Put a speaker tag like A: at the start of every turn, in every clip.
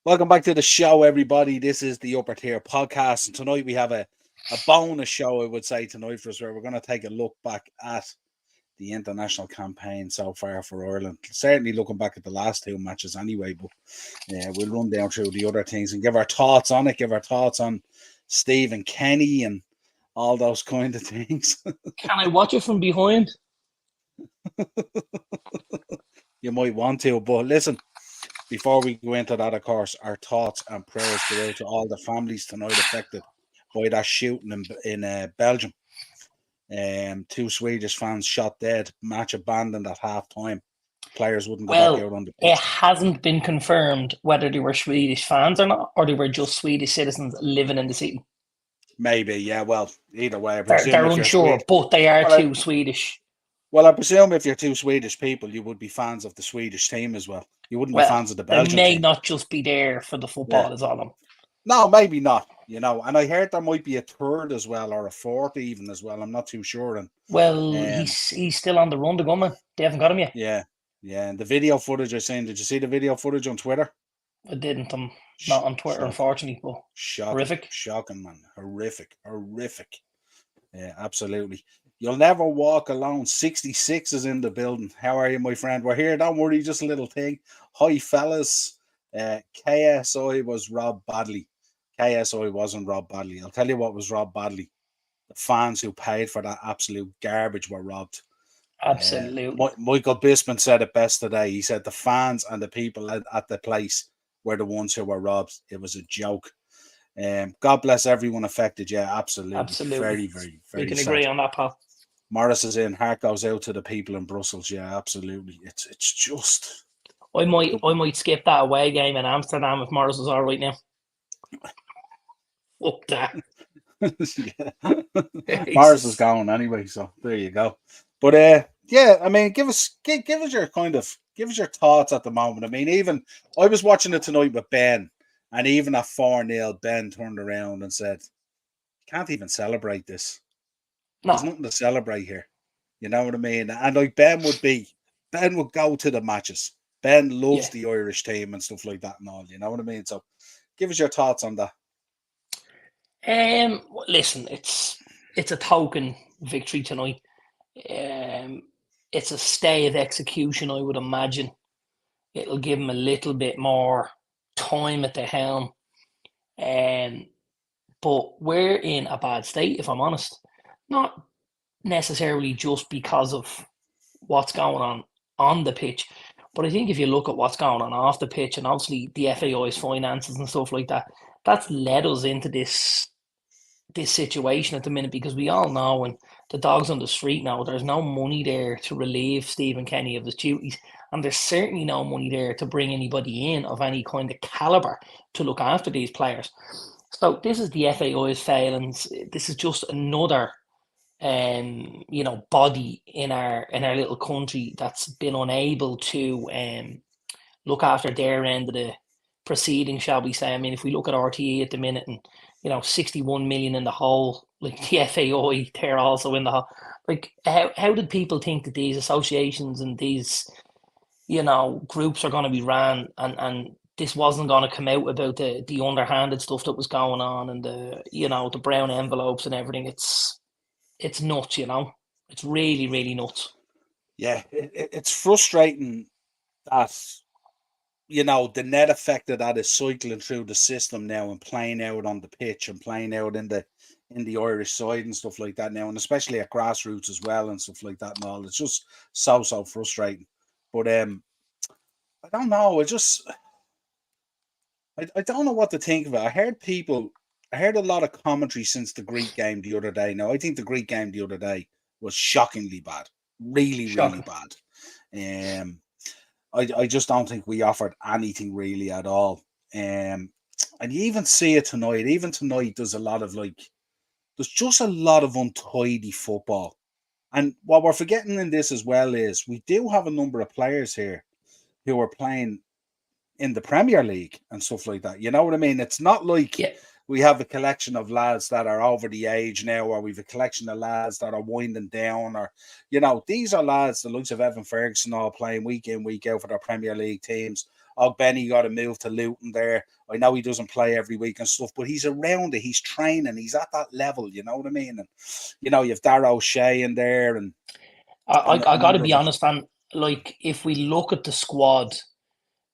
A: Welcome back to the show, everybody. This is the Upper Tier Podcast, and tonight we have a bonus show, I would say, tonight for us, where we're going to take a look back at the international campaign so far for Ireland. Certainly looking back at the last two matches anyway, but we'll run down through the other things and give our thoughts on it, give our thoughts on Stephen Kenny and all those kind of things.
B: Can I watch it from behind?
A: You might want to, but listen, before we go into that, of course, our thoughts and prayers go out to all the families tonight affected by that shooting in Belgium. Two Swedish fans shot dead, match abandoned at half time. Players wouldn't go back out on the
B: It
A: pitch.
B: hasn't been confirmed whether they were Swedish fans or not, or they were just Swedish citizens living in the city.
A: Maybe, yeah. Well, either way, I
B: They're
A: presume if you're
B: unsure, but they are too Swedish.
A: Well, I presume if you're two Swedish people, you would be fans of the Swedish team as well. You wouldn't be
B: Well,
A: fans of the
B: they
A: Belgian
B: may
A: team.
B: not just be there for the football, is all I'm.
A: No, maybe not. And I heard there might be a third as well, or a fourth even as well. I'm not too sure. And
B: Well, he's still on the run to go, man. They haven't got him yet.
A: yeah. And the video footage I seen. Did you see the video footage on Twitter?
B: I didn't. I'm not on Twitter, unfortunately. But horrific.
A: Shocking, man. Horrific. Yeah, absolutely. You'll never walk alone. 66 is in the building. How are you, my friend? We're here. Don't worry, just a little thing. Hi, fellas. KSI was Rob Badley. KSI wasn't Rob Badley. I'll tell you what was Rob Badley. The fans who paid for that absolute garbage were robbed.
B: Absolutely.
A: Michael Bisman said it best today. He said the fans and the people at the place were the ones who were robbed. It was a joke. God bless everyone affected. Yeah, absolutely. Very, very, very.
B: We can
A: sad.
B: agree on that, pal.
A: Morris is in. Heart goes out to the people in Brussels. Yeah, absolutely. It's just.
B: I might skip that away game in Amsterdam if Morris is all right now. Fuck that.
A: Yeah. Morris is gone anyway, so there you go. But yeah, I mean, give us your thoughts at the moment. I mean, even I was watching it tonight with Ben, and even at 4-0, Ben turned around and said, "Can't even celebrate this.
B: No.
A: There's nothing to celebrate here." You know what I mean? And like Ben would go to the matches. Ben loves the Irish team and stuff like that and all. You know what I mean? So, give us your thoughts on that.
B: Listen, it's a token victory tonight. It's a stay of execution, I would imagine. It'll give him a little bit more time at the helm. But we're in a bad state, if I'm honest. Not necessarily just because of what's going on the pitch, but I think if you look at what's going on off the pitch, and obviously the FAI's finances and stuff like that, that's led us into this situation at the minute, because we all know when the dog's on the street now, there's no money there to relieve Stephen Kenny of his duties, and there's certainly no money there to bring anybody in of any kind of calibre to look after these players. So this is the FAI's failings. This is just another body in our little country that's been unable to look after their end of the proceeding, shall we say. I mean, if we look at RTE at the minute and 61 million in the hole, like the FAI, they're also in the hole. Like, how did people think that these associations and these groups are going to be ran, and this wasn't going to come out about the underhanded stuff that was going on, and the brown envelopes and everything? It's nuts, It's really, really nuts.
A: Yeah, it's frustrating that, the net effect of that is cycling through the system now and playing out on the pitch and playing out in the Irish side and stuff like that now, and especially at grassroots as well and stuff like that and all. It's just so frustrating. But I don't know. I don't know what to think of it. I heard a lot of commentary since the Greek game the other day. Now, I think the Greek game the other day was shockingly bad. Really bad. I just don't think we offered anything really at all. And you even see it tonight. Even tonight, there's just a lot of untidy football. And what we're forgetting in this as well is we do have a number of players here who are playing in the Premier League and stuff like that. You know what I mean? It's not like we have a collection of lads that are over the age now, or we've a collection of lads that are winding down, or these are lads the likes of Evan Ferguson all playing week in, week out for their Premier League teams. Oh, Benny got a move to Luton there. I know he doesn't play every week and stuff, but he's around it. He's training. He's at that level. You know what I mean? And you have Darrow Shea in there, and
B: I
A: a
B: got to
A: number
B: be
A: of us.
B: honest, and like if we look at the squad,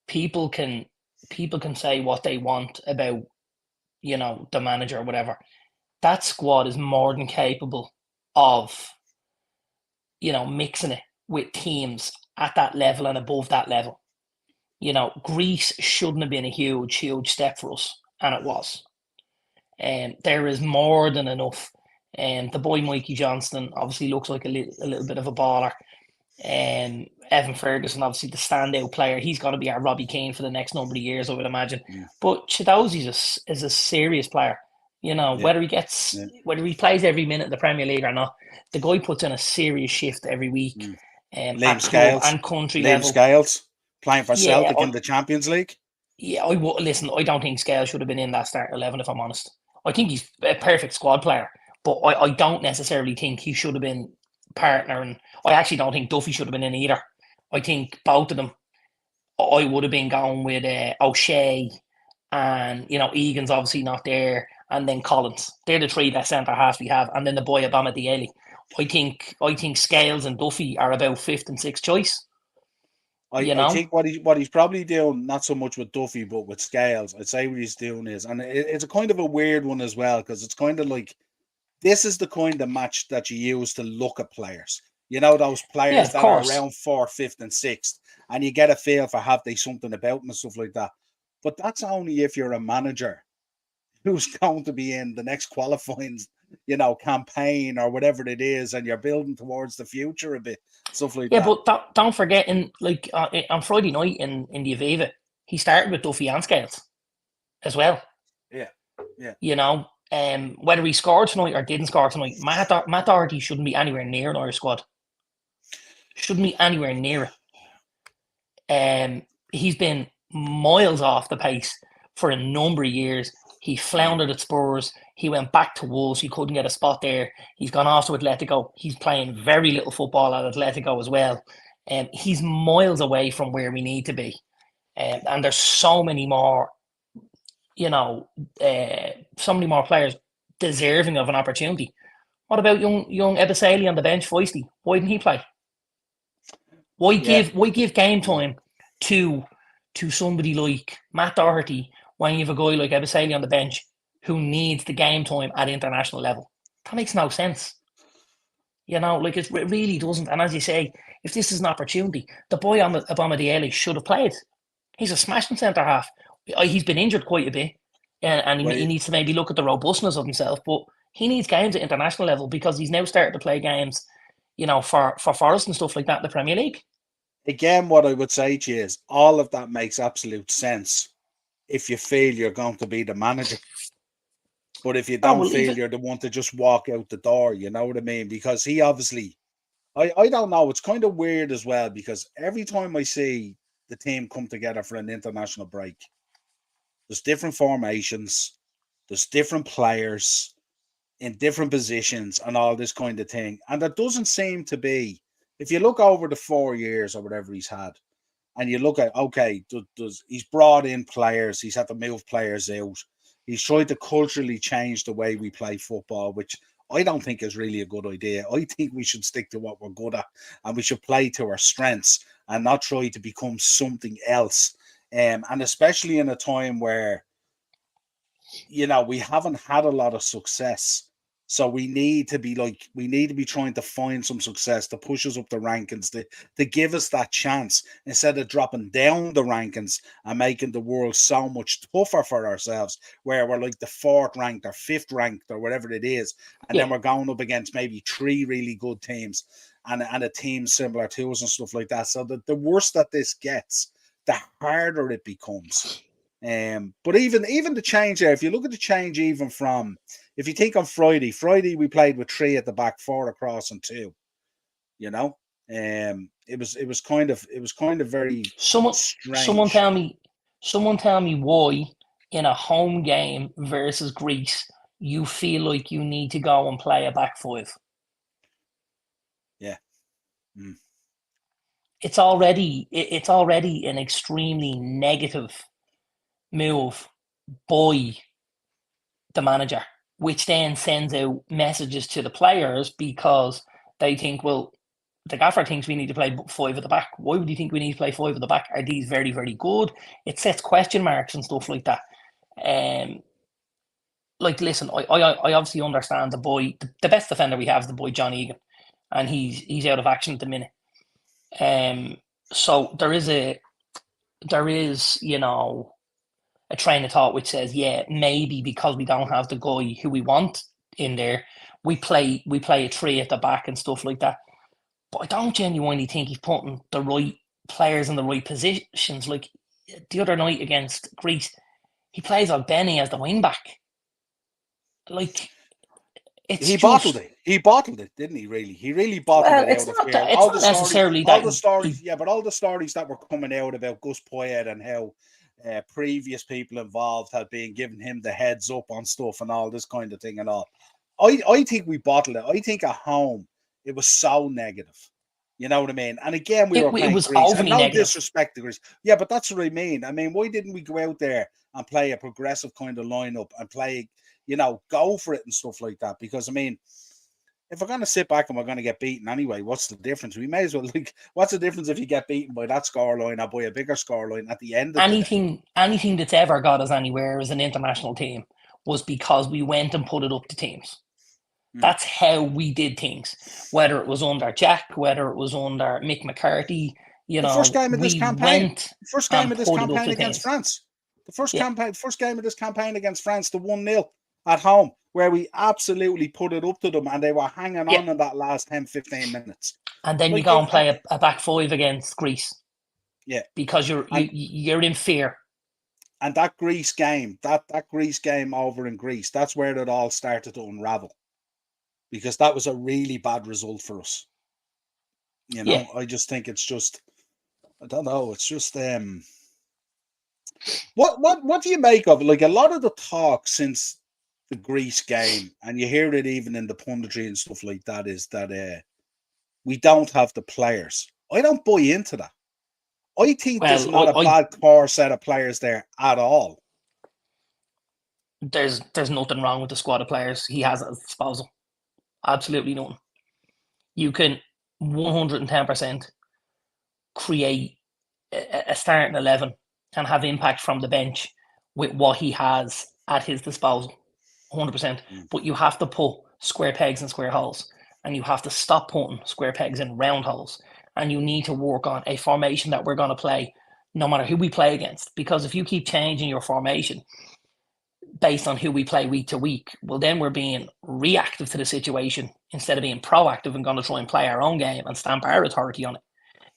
B: people can say what they want about the manager or whatever. That squad is more than capable of mixing it with teams at that level and above that level. Greece shouldn't have been a huge step for us, and it was. There is more than enough. The boy Mikey Johnston obviously looks like a little bit of a baller. Evan Ferguson, obviously the standout player. He's got to be our Robbie Keane for the next number of years, I would imagine. But Chidozie is a serious player. Whether he plays every minute in the Premier League or not, the guy puts in a serious shift every week. At club and country level.
A: Scales playing for Celtic in the Champions League.
B: Yeah, listen. I don't think Scales should have been in that start 11. If I'm honest, I think he's a perfect squad player, but I don't necessarily think he should have been partnering. I actually don't think Duffy should have been in either. I think both of them. I would have been going with O'Shea, and Egan's obviously not there, and then Collins. They're the three that centre halves we have, and then the boy Obama Diele. I think Scales and Duffy are about fifth and sixth choice.
A: I think what he's probably doing, not so much with Duffy, but with Scales, I'd say what he's doing is, and it's a kind of a weird one as well, because it's kind of like, this is the kind of match that you use to look at players. Those players that are around 4th, 5th, and 6th, and you get a feel for have they something about them and stuff like that. But that's only if you're a manager who's going to be in the next qualifying, campaign or whatever it is, and you're building towards the future a bit, stuff like that.
B: Yeah, but don't forget, on Friday night in the Aviva, he started with Duffy and Scales as well.
A: Yeah.
B: Whether he scored tonight or didn't score tonight, Matt Doherty shouldn't be anywhere near an Irish squad. Shouldn't be anywhere near it. He's been miles off the pace for a number of years. He floundered at Spurs. He went back to Wolves. He couldn't get a spot there. He's gone off to Atletico. He's playing very little football at Atletico as well. He's miles away from where we need to be. And there's so many more, so many more players deserving of an opportunity. What about young Ebisali on the bench, Feisty? Why didn't he play? Why give game time to somebody like Matt Doherty when you have a guy like Ebisali on the bench who needs the game time at international level? That makes no sense. It really doesn't. And as you say, if this is an opportunity, the boy on Obama Diele should have played. He's a smashing centre half. He's been injured quite a bit, and he needs to maybe look at the robustness of himself. But he needs games at international level because he's now started to play games, for Forest and stuff like that in the Premier League.
A: Again, what I would say to you is all of that makes absolute sense if you feel you're going to be the manager. But if you don't feel you're the one to just walk out the door, you know what I mean? Because he obviously, I don't know, it's kind of weird as well, because every time I see the team come together for an international break, there's different formations, there's different players in different positions and all this kind of thing. And there doesn't seem to be, if you look over the 4 years or whatever he's had, and you look at, okay, he's brought in players, he's had to move players out, he's tried to culturally change the way we play football, which I don't think is really a good idea. I think we should stick to what we're good at, and we should play to our strengths and not try to become something else. And especially in a time where, we haven't had a lot of success. So we need to be trying to find some success to push us up the rankings, to give us that chance instead of dropping down the rankings and making the world so much tougher for ourselves, where we're like the 4th ranked or 5th ranked or whatever it is. And then we're going up against maybe 3 really good teams and a team similar to us and stuff like that. So the worse that this gets, the harder it becomes. But even the change there, if you look at the change, even from, if you think on Friday we played with 3 at the back, 4 across and 2. It was kind of very strange.
B: Someone tell me why in a home game versus Greece, you feel like you need to go and play a back five.
A: Yeah. Mm.
B: It's already an extremely negative move by the manager, which then sends out messages to the players because they think, well, the gaffer thinks we need to play five at the back. Why would you think we need to play five at the back? Are these very, very good? It sets question marks and stuff like that. Like, listen, I obviously understand the boy. The best defender we have is the boy John Egan, and he's out of action at the minute. So there is a train of thought which says, yeah, maybe because we don't have the guy who we want in there, we play a three at the back and stuff like that. But I don't genuinely think he's putting the right players in the right positions. Like the other night against Greece, he plays Benny as the wing back. Like it's
A: He
B: just
A: bottled it, didn't he? Really, he really bottled it
B: it's
A: out of
B: not
A: fear.
B: that it's not necessarily
A: All
B: that
A: the stories,
B: he,
A: yeah, but all the stories that were coming out about Gus Poyet and how previous people involved had been giving him the heads up on stuff and all this kind of thing and all. I think we bottled it. I think at home it was so negative. You know what I mean? And again, we were
B: it
A: playing
B: was
A: Greece. And
B: overly
A: no
B: negative.
A: disrespect to Greece. Yeah, but that's what I mean. I mean, why didn't we go out there and play a progressive kind of lineup and play, go for it and stuff like that? Because, I mean, if we're going to sit back and we're going to get beaten anyway, what's the difference? We may as well, what's the difference if you get beaten by that scoreline or by a bigger scoreline at the end of the day?
B: Anything that's ever got us anywhere as an international team was because we went and put it up to teams. That's how we did things. Whether it was under Jack, whether it was under Mick McCarthy,
A: The first game of this campaign, against France. The first game of this campaign against France, the 1-0 at home, where we absolutely put it up to them and they were hanging on in that last 10, 15 minutes.
B: And then you go and play a back five against Greece.
A: Yeah.
B: Because you're in fear.
A: And that Greece game, that Greece game over in Greece, that's where it all started to unravel. Because that was a really bad result for us. I just think it's just, I don't know, it's just what do you make of it? Like a lot of the talk since the Greece game, and you hear it even in the punditry and stuff like that, is that we don't have the players. I don't buy into that. I think there's not a bad core set of players there at all.
B: There's nothing wrong with the squad of players he has at his disposal. Absolutely none. You can 110% create a starting 11 and have impact from the bench with what he has at his disposal. 100%. But you have to put square pegs in square holes, and you have to stop putting square pegs in round holes. And you need to work on a formation that we're going to play no matter who we play against. Because if you keep changing your formation based on who we play week to week, well, then we're being reactive to the situation instead of being proactive and going to try and play our own game and stamp our authority on it.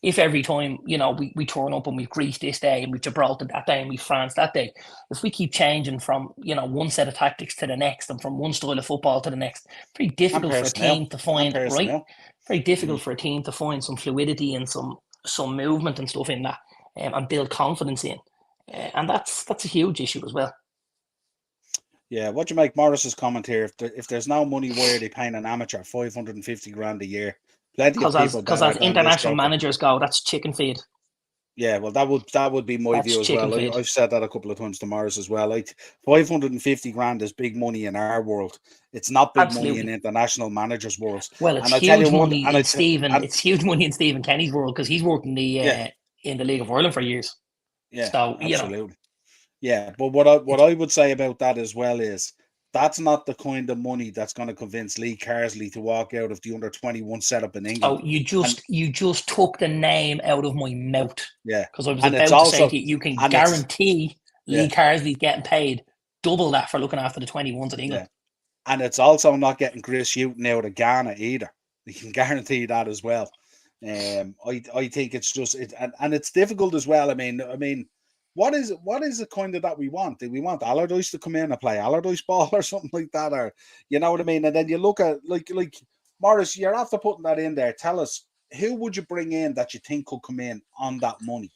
B: If every time, we turn up and we've Greece this day and we've Gibraltar that day and we've France that day, if we keep changing from, one set of tactics to the next and from one style of football to the next, very difficult for a team to find, right? Very difficult for a team to find some fluidity and some movement and stuff in that and build confidence in. And that's a huge issue as well.
A: Yeah, what do you make Morris's comment here? If there's no money, why are they paying an amateur 550 grand a year? Plenty of people
B: because as international managers go, that's chicken feed.
A: Yeah, well, that would be my view as well. I've said that a couple of times to Morris as well. Like 550 grand is big money in our world. It's not big money in international managers' worlds.
B: Well, it's huge money in it's huge money in Stephen Kenny's world because he's worked in the League of Ireland for years.
A: Yeah,
B: so,
A: absolutely. Yeah, but what I would say about that as well is that's not the kind of money that's going to convince Lee Carsley to walk out of the under-21 setup in England.
B: Oh, you just took the name out of my mouth.
A: Yeah,
B: because I was about to say to you can guarantee Lee Carsley's getting paid double that for looking after the 21s in England.
A: Yeah. And it's also not getting Chris Hughton out of Ghana either. You can guarantee that as well. I think it's just and it's difficult as well. I mean. What is the kind of that we want? Do we want Allardyce to come in and play Allardyce ball or something like that? Or you know what I mean? And then you look at like Morris, you're after putting that in there. Tell us, who would you bring in that you think could come in on that money?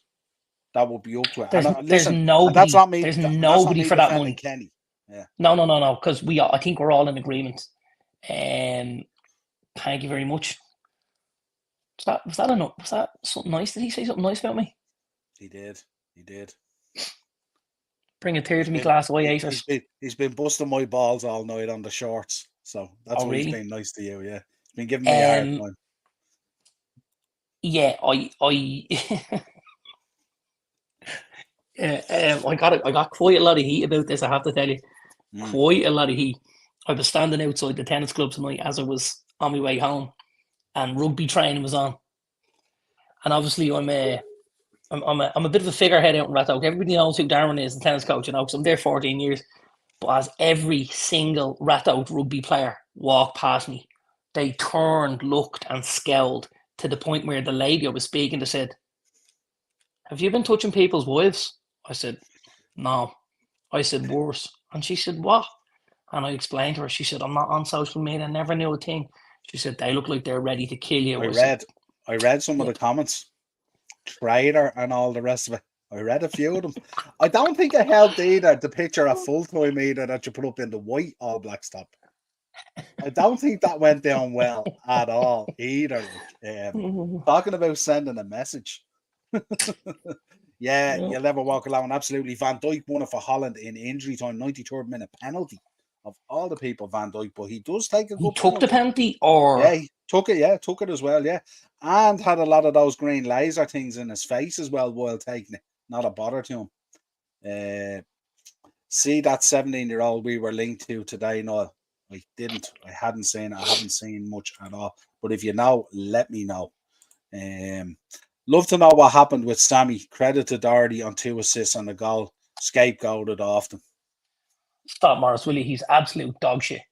A: that would be up to it.
B: There's
A: And
B: there's
A: listen, and that's
B: nobody
A: not me.
B: there's
A: That's not
B: nobody
A: me
B: for that
A: defending
B: money.
A: Kenny. Yeah.
B: No, because I think we're all in agreement. Thank you very much. Was that something nice? Did he say something nice about me?
A: He did. He did.
B: Bring a tear to me glass of haters.
A: He's been busting my balls all night on the shorts. So that's why he's been nice to you, yeah. He's been giving me a hard time.
B: Yeah, I got quite a lot of heat about this, I have to tell you. Quite a lot of heat. I was standing outside the tennis club tonight as I was on my way home, and rugby training was on. And obviously, I'm a bit of a figurehead out in Rat Oak. Everybody knows who Darren is, the tennis coach, because I'm there 14 years. But as every single Rat Oak rugby player walked past me, they turned, looked, and scowled to the point where the lady I was speaking to said, "Have you been touching people's wives?" I said, "No." I said, "Worse." And she said, "What?" And I explained to her. She said, "I'm not on social media. I never knew a thing." She said, "They look like they're ready to kill you."
A: I read some of the comments. Traitor and all the rest of it. I read a few of them. I don't think it helped either, the picture of full-time either that you put up in the white All Blacks top. I don't think that went down well at all either. Talking about sending a message. Yeah, you'll never walk alone. Absolutely. Van Dijk won it for Holland in injury time, 93rd minute penalty. Of all the people, Van Dijk, but he does take a good penalty.
B: Took the penalty, or
A: yeah, he took it. Yeah, took it as well. Yeah, and had a lot of those green laser things in his face as well while taking it. Not a bother to him. See that 17-year-old we were linked to today? No, I didn't. I hadn't seen it. I haven't seen much at all. But if you know, let me know. Love to know what happened with Sammy. Credit to Doherty on 2 assists and a goal. Scapegoated often.
B: Stop, Morris, will you? He's absolute dog shit.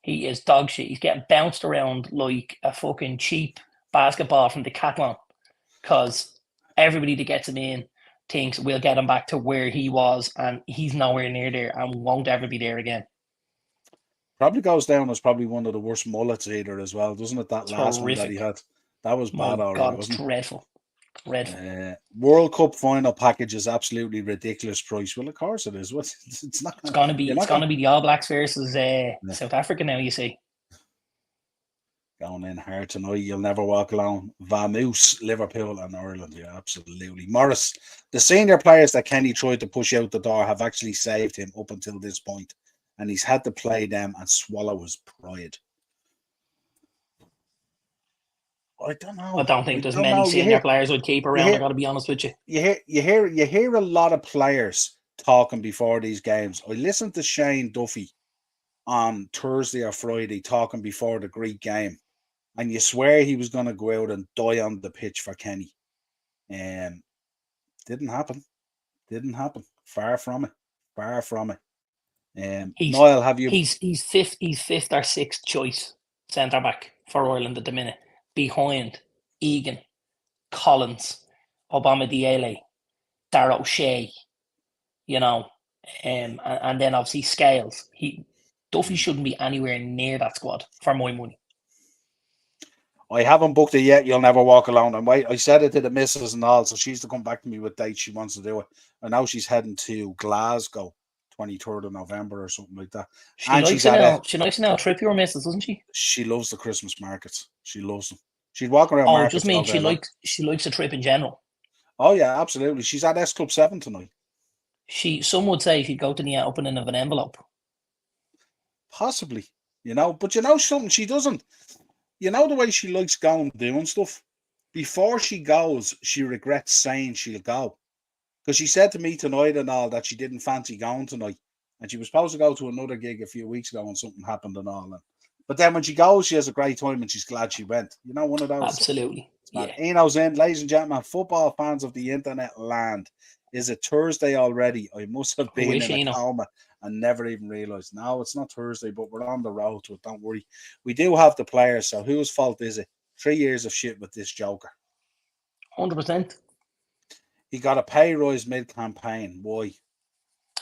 B: He is dog shit. He's getting bounced around like a fucking cheap basketball from Decathlon, because everybody that gets him in thinks we'll get him back to where he was, and he's nowhere near there and won't ever be there again.
A: Probably goes down as probably one of the worst mullets either as well, doesn't it? That last one that he had. That was bad already, wasn't it?
B: Dreadful.
A: World Cup final package is absolutely ridiculous price. Well, of course it is. It's not.
B: It's gonna be the All Blacks versus South Africa now. You see,
A: going in hard tonight. You'll never walk alone. Vamoose, Liverpool and Ireland. Yeah, absolutely. Morris, the senior players that Kenny tried to push out the door have actually saved him up until this point, and he's had to play them and swallow his pride. I don't know.
B: I don't think there's many senior players would keep around. I got to be honest with you.
A: You hear a lot of players talking before these games. I listened to Shane Duffy on Thursday or Friday talking before the Greek game, and you swear he was going to go out and die on the pitch for Kenny. Didn't happen. Didn't happen. Far from it. Far from it. Niall, have you?
B: He's fifth or sixth choice centre back for Ireland at the minute, behind Egan, Collins, Obama Diele, Dara O'Shea, and then obviously Scales. Duffy shouldn't be anywhere near that squad for my money.
A: I haven't booked it yet. You'll never walk alone. And I said it to the missus and all, so she's to come back to me with dates she wants to do it. And now she's heading to Glasgow, 23rd of November or something like that.
B: She likes to know trip your missus, doesn't she?
A: She loves the Christmas markets. She loves them. She'd walk around
B: Oh,
A: markets.
B: just mean she likes a trip in general.
A: Oh yeah, absolutely. She's at S Club 7 tonight.
B: Some would say she'd go to the opening of an envelope.
A: Possibly, but something she doesn't. The way she likes going doing stuff. Before she goes, she regrets saying she'll go. Because she said to me tonight and all that she didn't fancy going tonight. And she was supposed to go to another gig a few weeks ago and something happened and all that. But then when she goes, she has a great time and she's glad she went. One of those.
B: Absolutely. Yeah.
A: Eno's in, ladies and gentlemen, football fans of the internet land. Is it Thursday already? I must have been in a coma and never even realised. No, it's not Thursday, but we're on the road to it. Don't worry. We do have the players, so whose fault is it? 3 years of shit with this joker.
B: 100%.
A: He got a pay rise mid-campaign. Why?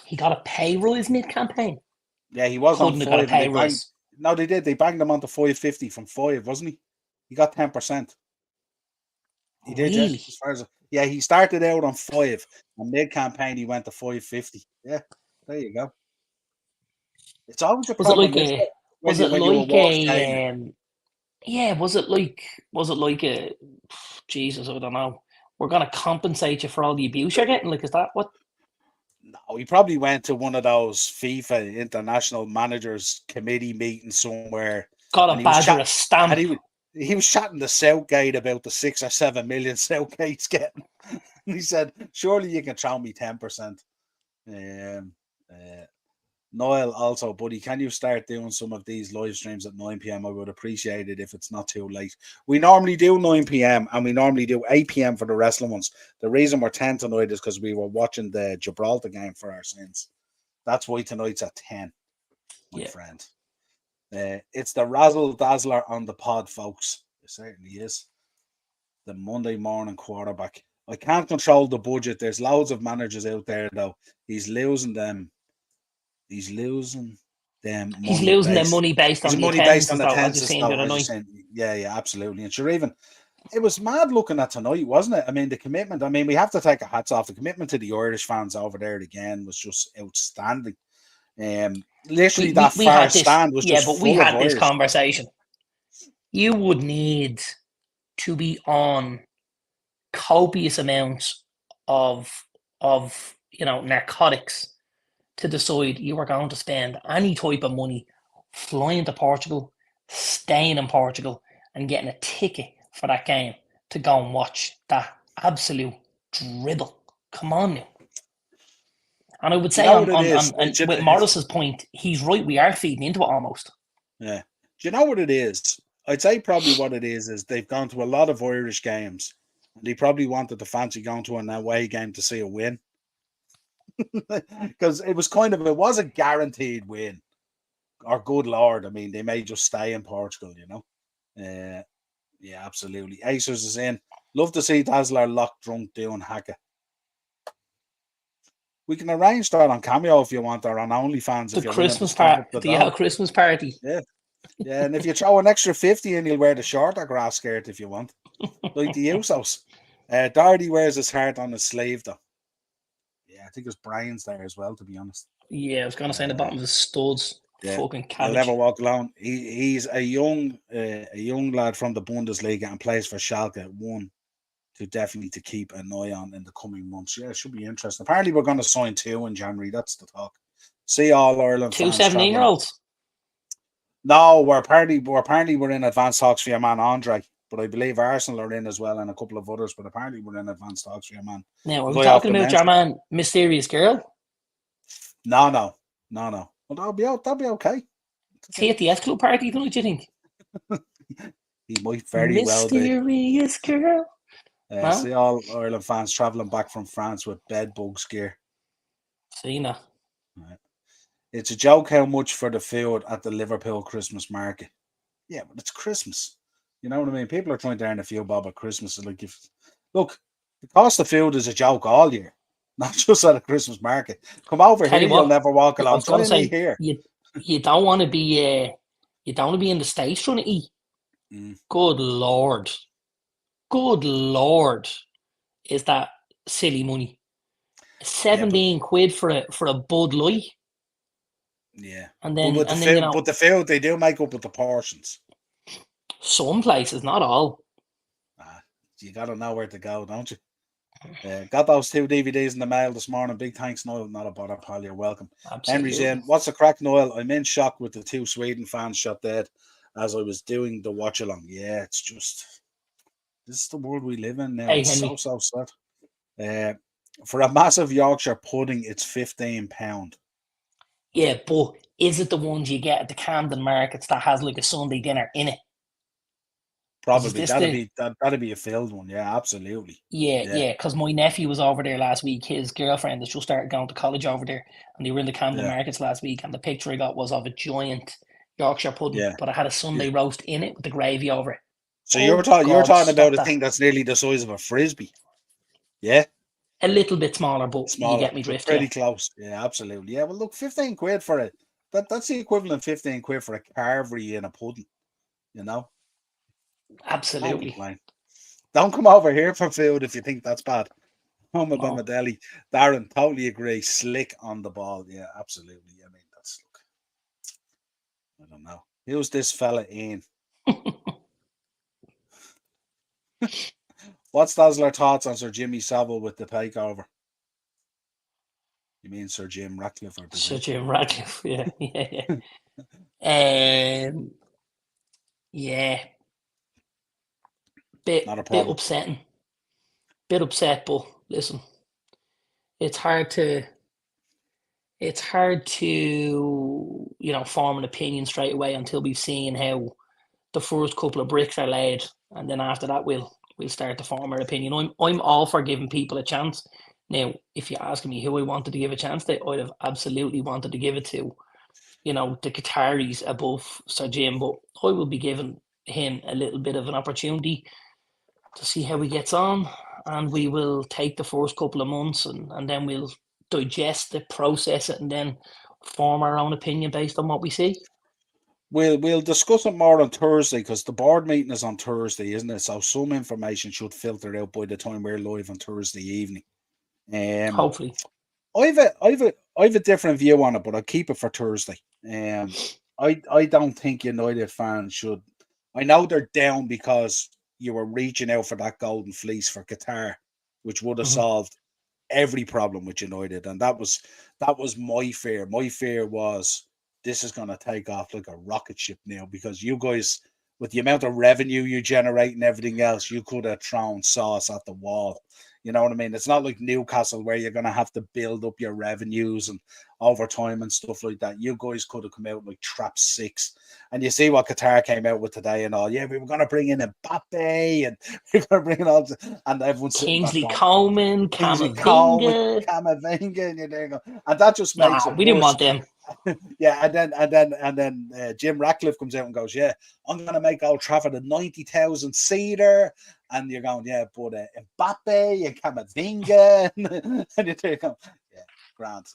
B: He got a pay rise mid-campaign?
A: Yeah, he was on 5.
B: Got a pay rise.
A: No, they did. They banged him onto 550 from 5, wasn't he? He got 10%. He did, yeah.
B: Really?
A: As far as he started out on 5, and mid-campaign he went to 550. Yeah, there you go. It's always a
B: Was it
A: problem,
B: like
A: isn't it,
B: a? Was it
A: when you
B: like
A: award failure?
B: a? Yeah. Was it like a? Jesus, I don't know. We're gonna compensate you for all the abuse you're getting. Like, is that what?
A: No, he probably went to one of those FIFA International Managers Committee meetings somewhere,
B: Got
A: and
B: a badge or a
A: and
B: stamp?
A: he was chatting to Southgate about the 6 or 7 million Southgate's getting. And he said, "Surely you can throw me 10%." Um, uh, Niall, also, buddy, can you start doing some of these live streams at 9 p.m? I would appreciate it if it's not too late. We normally do 9 p.m. and we normally do 8 p.m. for the wrestling ones. The reason we're 10 tonight is because we were watching the Gibraltar game for our sins. That's why tonight's at 10, my
B: Yeah.
A: friend. It's the razzle dazzler on the pod, folks. It certainly is. The Monday morning quarterback. I can't control the budget. There's loads of managers out there, though. He's losing them He's losing them
B: He's
A: money
B: losing their
A: based.
B: money based
A: He's
B: on the
A: money based on
B: attendances, though, as you've
A: attendances,
B: seen the
A: though,
B: other
A: as you're
B: night.
A: saying. Yeah, absolutely. And sure, even it was mad looking at tonight, wasn't it? I mean, the commitment. I mean, we have to take our hats off. The commitment to the Irish fans over there again was just outstanding. Literally, that
B: We
A: far
B: had this,
A: stand was
B: yeah,
A: just
B: but we
A: full of
B: had this
A: Irish.
B: conversation. You would need to be on copious amounts of narcotics to decide you were going to spend any type of money flying to Portugal, staying in Portugal, and getting a ticket for that game to go and watch that absolute dribble. Come on now. And I would
A: Do you
B: say
A: know what it is?
B: and with Morris's point, he's right. We are feeding into it almost.
A: Yeah. Do you know what it is? I'd say probably what it is they've gone to a lot of Irish games, and they probably wanted to fancy going to an away game to see a win. Because it was a guaranteed win. Or good lord, I mean, they may just stay in Portugal, Yeah, absolutely. Acers is in. Love to see Dazzler locked drunk doing hacker. We can arrange that on Cameo if you want, or on OnlyFans if you're willing to step up the dough.
B: Christmas party.
A: Yeah. Yeah, and if you throw an extra 50 in, you'll wear the shorter grass skirt if you want. Like the Usos. Darty wears his heart on his sleeve, though. Yeah, I think there's Brian's there as well, to be honest.
B: Yeah, I was going to say the bottom of his studs.
A: Yeah,
B: fucking
A: he'll
B: cabbage.
A: never walk alone. He's a young lad from the Bundesliga and plays for Schalke. One to definitely to keep an eye on in the coming months. Yeah, it should be interesting. Apparently, we're going to sign 2 in January. That's the talk. See all Ireland
B: Two
A: fans
B: 17-year-olds.
A: No, we're in advanced talks for your man Andre, but I believe Arsenal are in as well and a couple of others. But apparently, we're in advanced talks for your man.
B: Now, are we talking about your man, Mysterious Girl?
A: No. Well, that'll be okay.
B: Is he at the S Club party tonight, do you think?
A: He might very well be.
B: Mysterious Girl.
A: See all Ireland fans travelling back from France with bed bugs gear.
B: See na.
A: Right. It's a joke how much for the food at the Liverpool Christmas market. Yeah, but it's Christmas. You know what I mean? People are trying to earn a few bob at Christmas. Like, look, the cost of food is a joke all year, not just at a Christmas market. Come over here, you'll never walk alone.
B: I was going to say,
A: here.
B: You don't want to be in the States trying to eat. Good Lord, is that silly money? 17 quid for a Bud Light.
A: Yeah,
B: and then
A: but the food they do make up with the portions.
B: Some places, not all.
A: You gotta know where to go, don't you? Got those 2 DVDs in the mail this morning. Big thanks, Niall. Not a bother, pal. You're welcome.
B: Absolutely.
A: Henry's in. What's the crack, Niall? I'm in shock with the 2 Sweden fans shot dead as I was doing the watch along. Yeah, it's just this is the world we live in now.
B: Hey,
A: it's
B: Henry.
A: so sad. For a massive Yorkshire pudding, it's £15.
B: Yeah, but is it the ones you get at the Camden markets that has like a Sunday dinner in it?
A: Probably that'd be a filled one. Yeah, absolutely.
B: Yeah. Because my nephew was over there last week. His girlfriend has just started going to college over there, and they were in the Camden markets last week. And the picture I got was of a giant Yorkshire pudding, but it had a Sunday roast in it with the gravy over it.
A: So you're talking about a thing that's nearly the size of a frisbee. Yeah.
B: A little bit smaller, but you get me drift.
A: Pretty close. Yeah, absolutely. Yeah, well, look, 15 quid for it. That's the equivalent of 15 quid for a carvery in a pudding. You know.
B: Absolutely.
A: Don't come over here for food if you think that's bad. Home of
B: No.
A: Bemadeli. Darren, totally agree. Slick on the ball. Yeah, absolutely. I mean, that's, look, I don't know. Who's this fella in? What's Dazzler thoughts on Sir Jimmy Savile with the takeover? You mean Sir Jim Ratcliffe, I
B: Sir
A: presume?
B: Jim Radcliffe, yeah. Yeah.
A: Not a
B: Bit
A: problem.
B: upsetting. Bit upset, but listen, it's hard to form an opinion straight away until we've seen how the first couple of bricks are laid, and then after that we'll start to form our opinion. I'm all for giving people a chance. Now, if you're asking me who I wanted to give a chance to, I'd have absolutely wanted to give it to, the Qataris above Sir Jim, but I will be giving him a little bit of an opportunity to see how he gets on, and we will take the first couple of months and then we'll digest it, process it, and then form our own opinion based on what we see.
A: We'll discuss it more on Thursday because the board meeting is on Thursday, isn't it? So some information should filter out by the time we're live on Thursday evening.
B: Hopefully.
A: I've a different view on it, but I'll keep it for Thursday. I don't think United fans should. I know they're down because you were reaching out for that golden fleece for Qatar, which would have solved every problem with United, and that was my fear. My fear was this is going to take off like a rocket ship now because you guys, with the amount of revenue you generate and everything else, you could have thrown sauce at the wall. You know what I mean? It's not like Newcastle where you're going to have to build up your revenues and overtime and stuff like that. You guys could have come out like trap six. And you see what Qatar came out with today and all. Yeah, we were going to bring in Mbappe and we were going to bring in all, and everyone's sitting back
B: Kingsley
A: going,
B: Coleman,
A: Camavinga, and you're there going, and that just makes it
B: we didn't
A: worse.
B: want them.
A: Yeah, and then Jim Ratcliffe comes out and goes, "Yeah, I'm going to make Old Trafford a 90,000 seater," and you're going, "Yeah, but Mbappe and Camavinga," and you're there going, "Yeah, grand."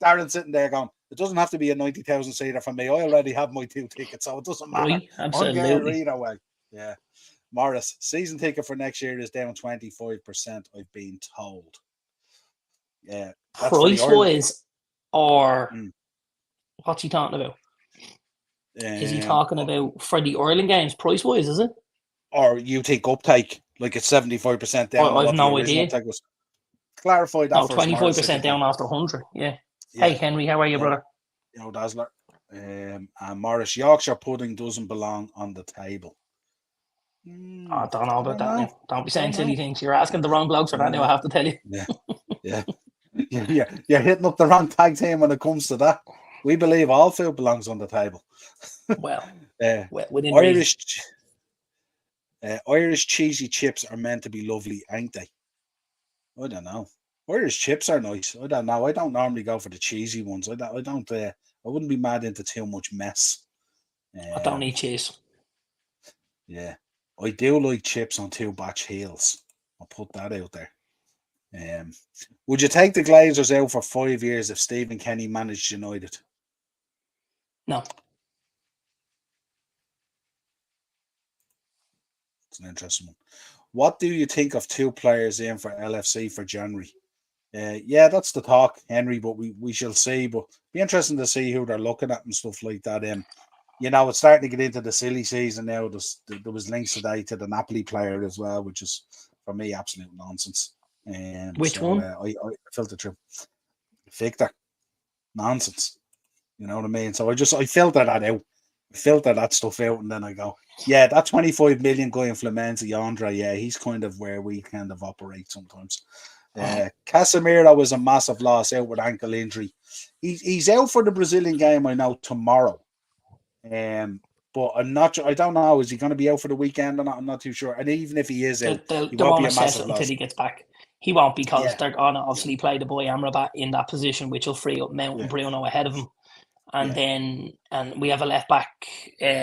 A: Darren's sitting there going, "It doesn't have to be a 90,000 seater for me. I already have my 2 tickets, so it doesn't matter.
B: Right, absolutely.
A: I'm going either way." Yeah. Morris, season ticket for next year is down 25%, I've been told. Yeah.
B: Price-wise, or what's he talking about? Is he talking about for the Ireland games, price-wise, is it?
A: Or you think uptake, like it's 75% down on
B: I've
A: what
B: no
A: the original
B: idea.
A: take was. Clarify that
B: No,
A: for us, Morris,
B: 25% down after 100, yeah.
A: Yeah.
B: Hey, Henry, how are you, brother?
A: Dazzler. And Morris, Yorkshire pudding doesn't belong on the table.
B: I don't know about that now. Don't be saying silly things. You're asking the wrong blokes for that now, I have to tell you.
A: Yeah. You're hitting up the wrong tag team when it comes to that. We believe all food belongs on the table.
B: Well, within
A: Irish cheesy chips are meant to be lovely, ain't they? I don't know. Irish chips are nice. I don't know. I don't normally go for the cheesy ones. I don't. I wouldn't be mad into too much mess.
B: I don't eat cheese.
A: Yeah, I do like chips on 2-batch heels. I'll put that out there. Would you take the Glazers out for 5 years if Stephen Kenny managed United?
B: No.
A: It's an interesting one. What do you think of 2 players in for LFC for January? Yeah, that's the talk, Henry, but we shall see. But be interesting to see who they're looking at and stuff like that. It's starting to get into the silly season now. There was links today to the Napoli player as well, which is, for me, absolute nonsense.
B: Which one?
A: I filtered through. Victor. Nonsense. You know what I mean? So I filter that out. Filter that stuff out, and then I go, yeah, that 25 million guy in Fluminense, Andre, yeah, he's kind of where we kind of operate sometimes. Casemiro was a massive loss out with ankle injury. He's out for the Brazilian game, I know, tomorrow. But I'm not sure. I don't know. Is he going to be out for the weekend or not? I'm not too sure. And even if he is out, he won't be a massive loss
B: until he gets back. He won't, because they're going to obviously play the boy Amrabat in that position, which will free up Mount and Bruno ahead of him. And then we have a left back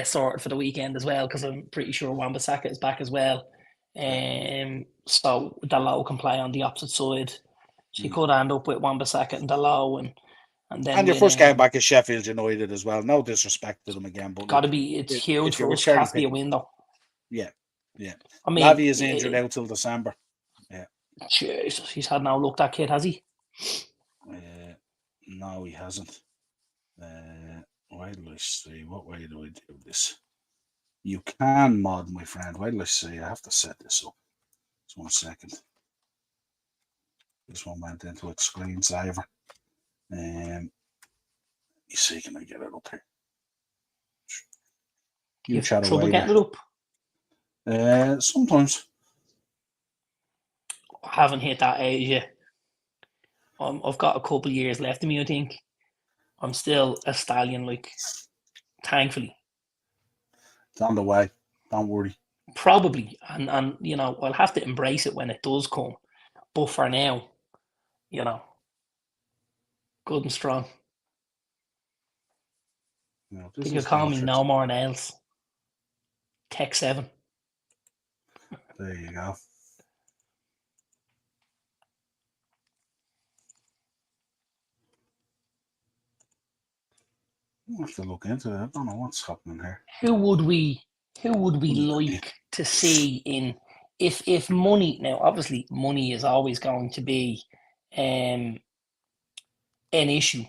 B: sorted for the weekend as well, because I'm pretty sure Wan-Bissaka is back as well. So Dalot can play on the opposite side. So you could end up with Wan-Bissaka and Dalot, and then
A: your first game back is Sheffield United as well. No disrespect to them again, but
B: it's huge for us. It has to be a win, though.
A: Yeah, Yeah.
B: I mean,
A: Lavi is injured out till December. Yeah.
B: Jesus, he's had no luck, that kid, has he?
A: No, he hasn't. Why do I see? What way do I do this? You can mod, my friend. Why do I see? I have to set this up. Just 1 second. This one went into its screensaver. You see, can I get it up here? You chat
B: trouble
A: away.
B: getting it up?
A: Sometimes.
B: I haven't hit that age yet. I've got a couple of years left of me, I think. I'm still a stallion, like, thankfully.
A: It's on the way. Don't worry.
B: Probably. And you know, I'll have to embrace it when it does come. But for now, you know, good and strong.
A: No,
B: You can call me No More Nails. Tech 7.
A: There you go. I'll have to look into it. I don't know what's happening here.
B: Who would we like to see in if money, now obviously money is always going to be an issue,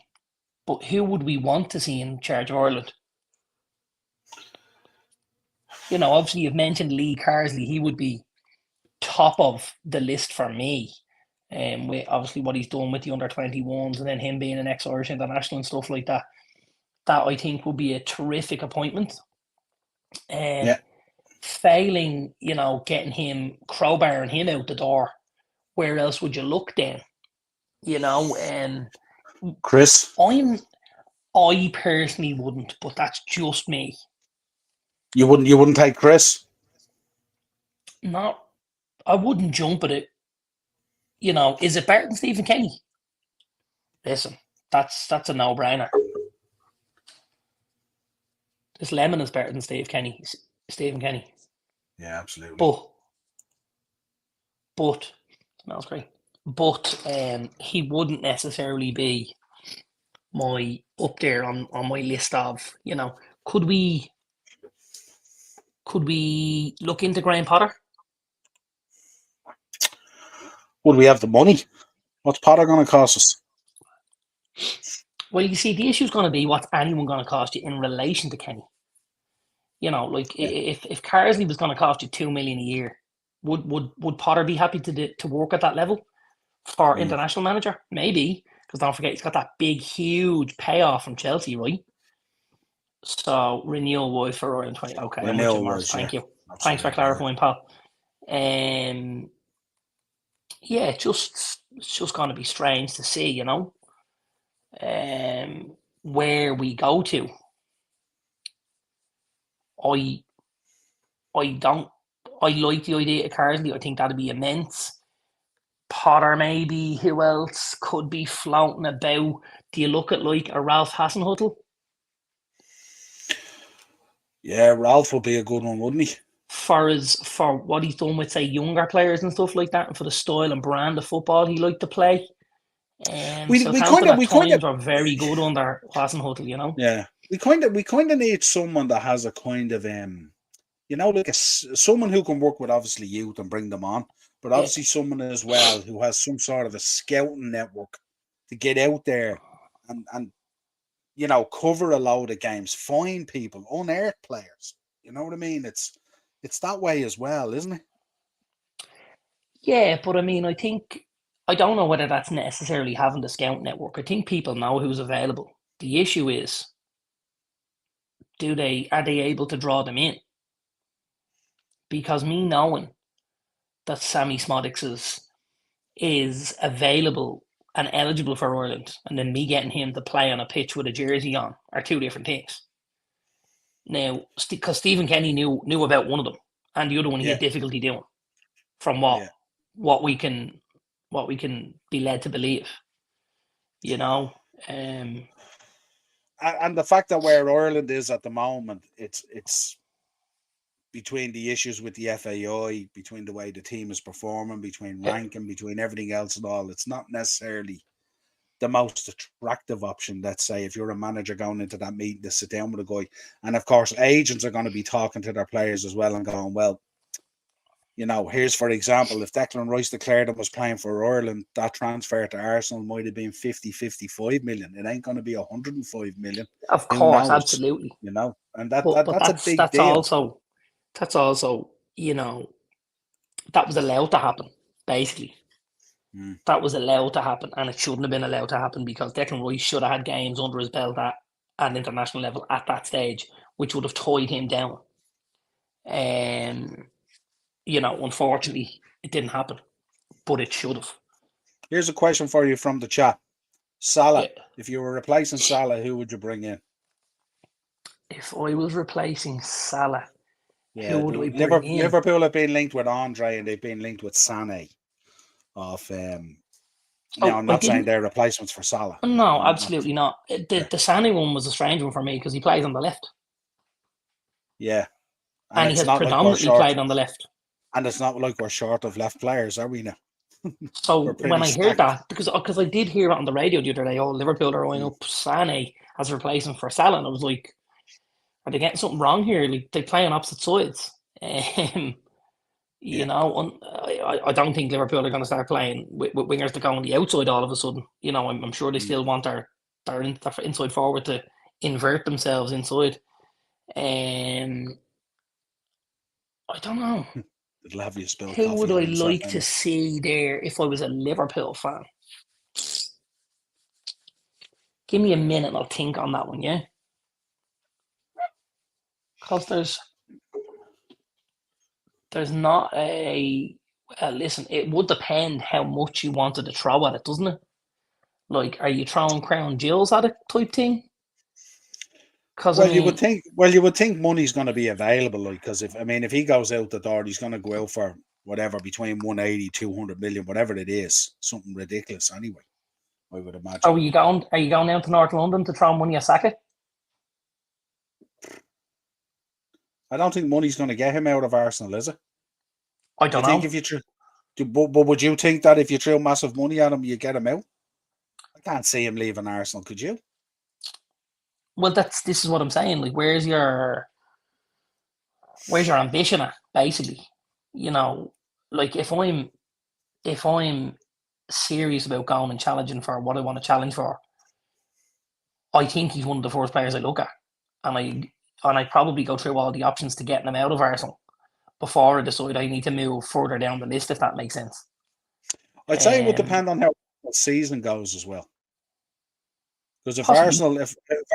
B: but who would we want to see in charge of Ireland? You know, obviously you've mentioned Lee Carsley. He would be top of the list for me. With obviously what he's done with the under-21s, and then him being an ex-Irish international and stuff like that. That I think would be a terrific appointment.
A: Yeah.
B: Failing, you know, getting him, crowbarring him out the door, where else would you look then? You know,
A: Chris?
B: I personally wouldn't, but that's just me.
A: You wouldn't take Chris?
B: No, I wouldn't jump at it. You know, is it better than Stephen Kenny? Listen, that's a no-brainer. This lemon is better than Stephen Kenny.
A: Yeah, absolutely.
B: But smells great. But he wouldn't necessarily be my up there on my list of, you know, could we look into Graham Potter?
A: Would we have the money? What's Potter going to cost us?
B: Well, you see, the issue is going to be what's anyone going to cost you in relation to Kenny. You know, like if Carsley was going to cost you $2 million a year, would Potter be happy to work at that level for international manager? Maybe, because don't forget he's got that big, huge payoff from Chelsea, right? So renewal wise for Roy in 20. Okay,
A: renewal wise,
B: thank you.
A: Absolutely.
B: Thanks for clarifying, pal. Yeah, it's just going to be strange to see, you know, where we go to. I like the idea of Carsley. I think that'd be immense. Potter, maybe. Who else could be floating about? Do you look at like a Ralph Hasenhüttl?
A: Yeah, Ralph would be a good one, wouldn't he?
B: For what he's done with, say, younger players and stuff like that, and for the style and brand of football he liked to play. We kind of are very good under Hasenhüttl, you know.
A: Yeah, we kind of need someone that has a kind of you know, like someone who can work with obviously youth and bring them on, but obviously someone as well who has some sort of a scouting network to get out there and you know, cover a load of games, find people, unearth players. You know what I mean? It's that way as well, isn't it?
B: Yeah, but I mean, I don't know whether that's necessarily having the scout network. I think people know who's available. The issue is, are they able to draw them in? Because me knowing that Sammy Smodics is available and eligible for Ireland, and then me getting him to play on a pitch with a jersey on are two different things. Now, because Stephen Kenny knew about one of them, and the other one he had difficulty doing, from what we can be led to believe, you know.
A: And the fact that where Ireland is at the moment, it's between the issues with the FAI, between the way the team is performing, between ranking, between everything else and all, it's not necessarily the most attractive option. Let's say if you're a manager going into that meeting to sit down with a guy, and of course agents are going to be talking to their players as well and going, well, Here's for example, if Declan Rice declared and was playing for Ireland, that transfer to Arsenal might have been 50, 55 million. It ain't going to be 105 million.
B: Of
A: Who
B: course,
A: knows?
B: absolutely.
A: And
B: But
A: that's a
B: that's
A: big
B: that's
A: deal.
B: also that was allowed to happen, basically. That was allowed to happen, and it shouldn't have been allowed to happen because Declan Rice should have had games under his belt at an international level at that stage, which would have tied him down. Unfortunately, it didn't happen, but it should have.
A: Here's a question for you from the chat. Salah,
B: Yeah.
A: if you were replacing Salah, who would you bring in?
B: If I was replacing Salah,
A: Yeah,
B: who would I bring in?
A: Liverpool have been linked with Andre and they've been linked with Sané. Now, I'm not saying they're replacements for Salah.
B: No, absolutely not. The Sané one was a strange one for me because he plays on the left.
A: Yeah.
B: And he has predominantly played on the left.
A: And it's not like we're short of left players, are we now?
B: So when I heard that, because I did hear it on the radio the other day, Liverpool are eyeing up Sané as a replacement for Salah, and I was like, are they getting something wrong here? Like, they play on opposite sides. I don't think Liverpool are going to start playing with wingers that go on the outside all of a sudden. I'm sure they still want their inside forward to invert themselves inside. I don't know. Who would I like to see there if I was a Liverpool fan? Give me a minute and I'll think on that one, yeah? Because there's not listen, it would depend how much you wanted to throw at it, doesn't it? Like, are you throwing crown jewels at it type thing?
A: You would think money's going to be available, because if he goes out the door, he's going to go out for whatever between 180, 200 million, whatever it is, something ridiculous anyway. I would imagine.
B: Are you going down to North London to throw money at Saka?
A: I don't think money's going to get him out of Arsenal, is it?
B: I don't know.
A: But would you think that if you threw massive money at him, you get him out? I can't see him leaving Arsenal. Could you?
B: Well, this is what I'm saying. Like, where's your ambition at, basically? Like, if I'm serious about going and challenging for what I want to challenge for, I think he's one of the first players I look at, and I probably go through all the options to getting him out of Arsenal before I decide I need to move further down the list, if that makes sense.
A: I'd say it would depend on how the season goes as well. Because if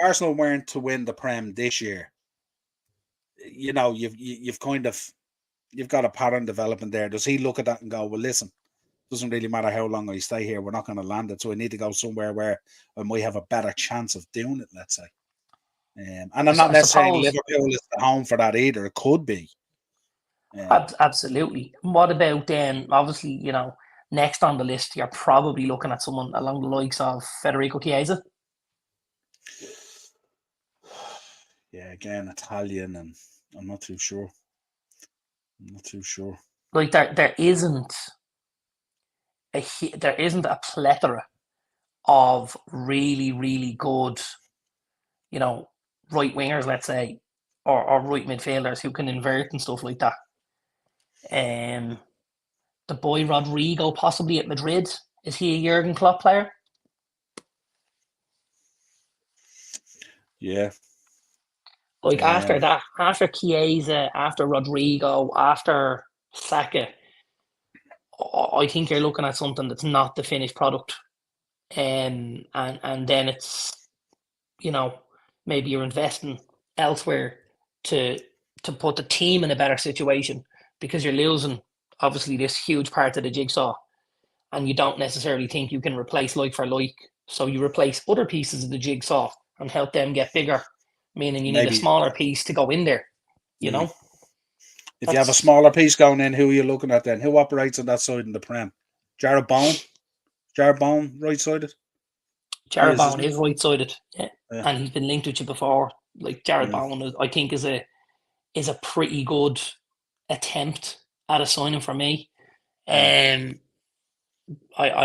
A: Arsenal weren't to win the Prem this year, you've got a pattern developing there. Does he look at that and go, well, listen, doesn't really matter how long I stay here, we're not going to land it, so I need to go somewhere where I might have a better chance of doing it, let's say. And I'm not necessarily Liverpool is the home for that either. It could be.
B: Absolutely. What about then? Obviously, next on the list, you're probably looking at someone along the likes of Federico Chiesa.
A: Yeah, again, Italian, and I'm not too sure.
B: Like, there isn't a plethora of really, really good, right wingers, let's say, or right midfielders who can invert and stuff like that. The boy Rodrigo, possibly at Madrid, is he a Jurgen Klopp player?
A: Yeah.
B: Like, after that, after Chiesa, after Rodrigo, after Saka, I think you're looking at something that's not the finished product. And then it's, maybe you're investing elsewhere to put the team in a better situation, because you're losing, obviously, this huge part of the jigsaw, and you don't necessarily think you can replace like for like. So you replace other pieces of the jigsaw and help them get bigger, meaning you need a smaller piece to go in there,
A: If you have a smaller piece going in, who are you looking at then? Who operates on that side in the Prem? Jarrod Bowen? Jarrod Bowen, right-sided?
B: Jarrod Bowen is right-sided, yeah. And he's been linked with you before. Like, Jarrod Bowen, I think, is a pretty good attempt at a signing for me. I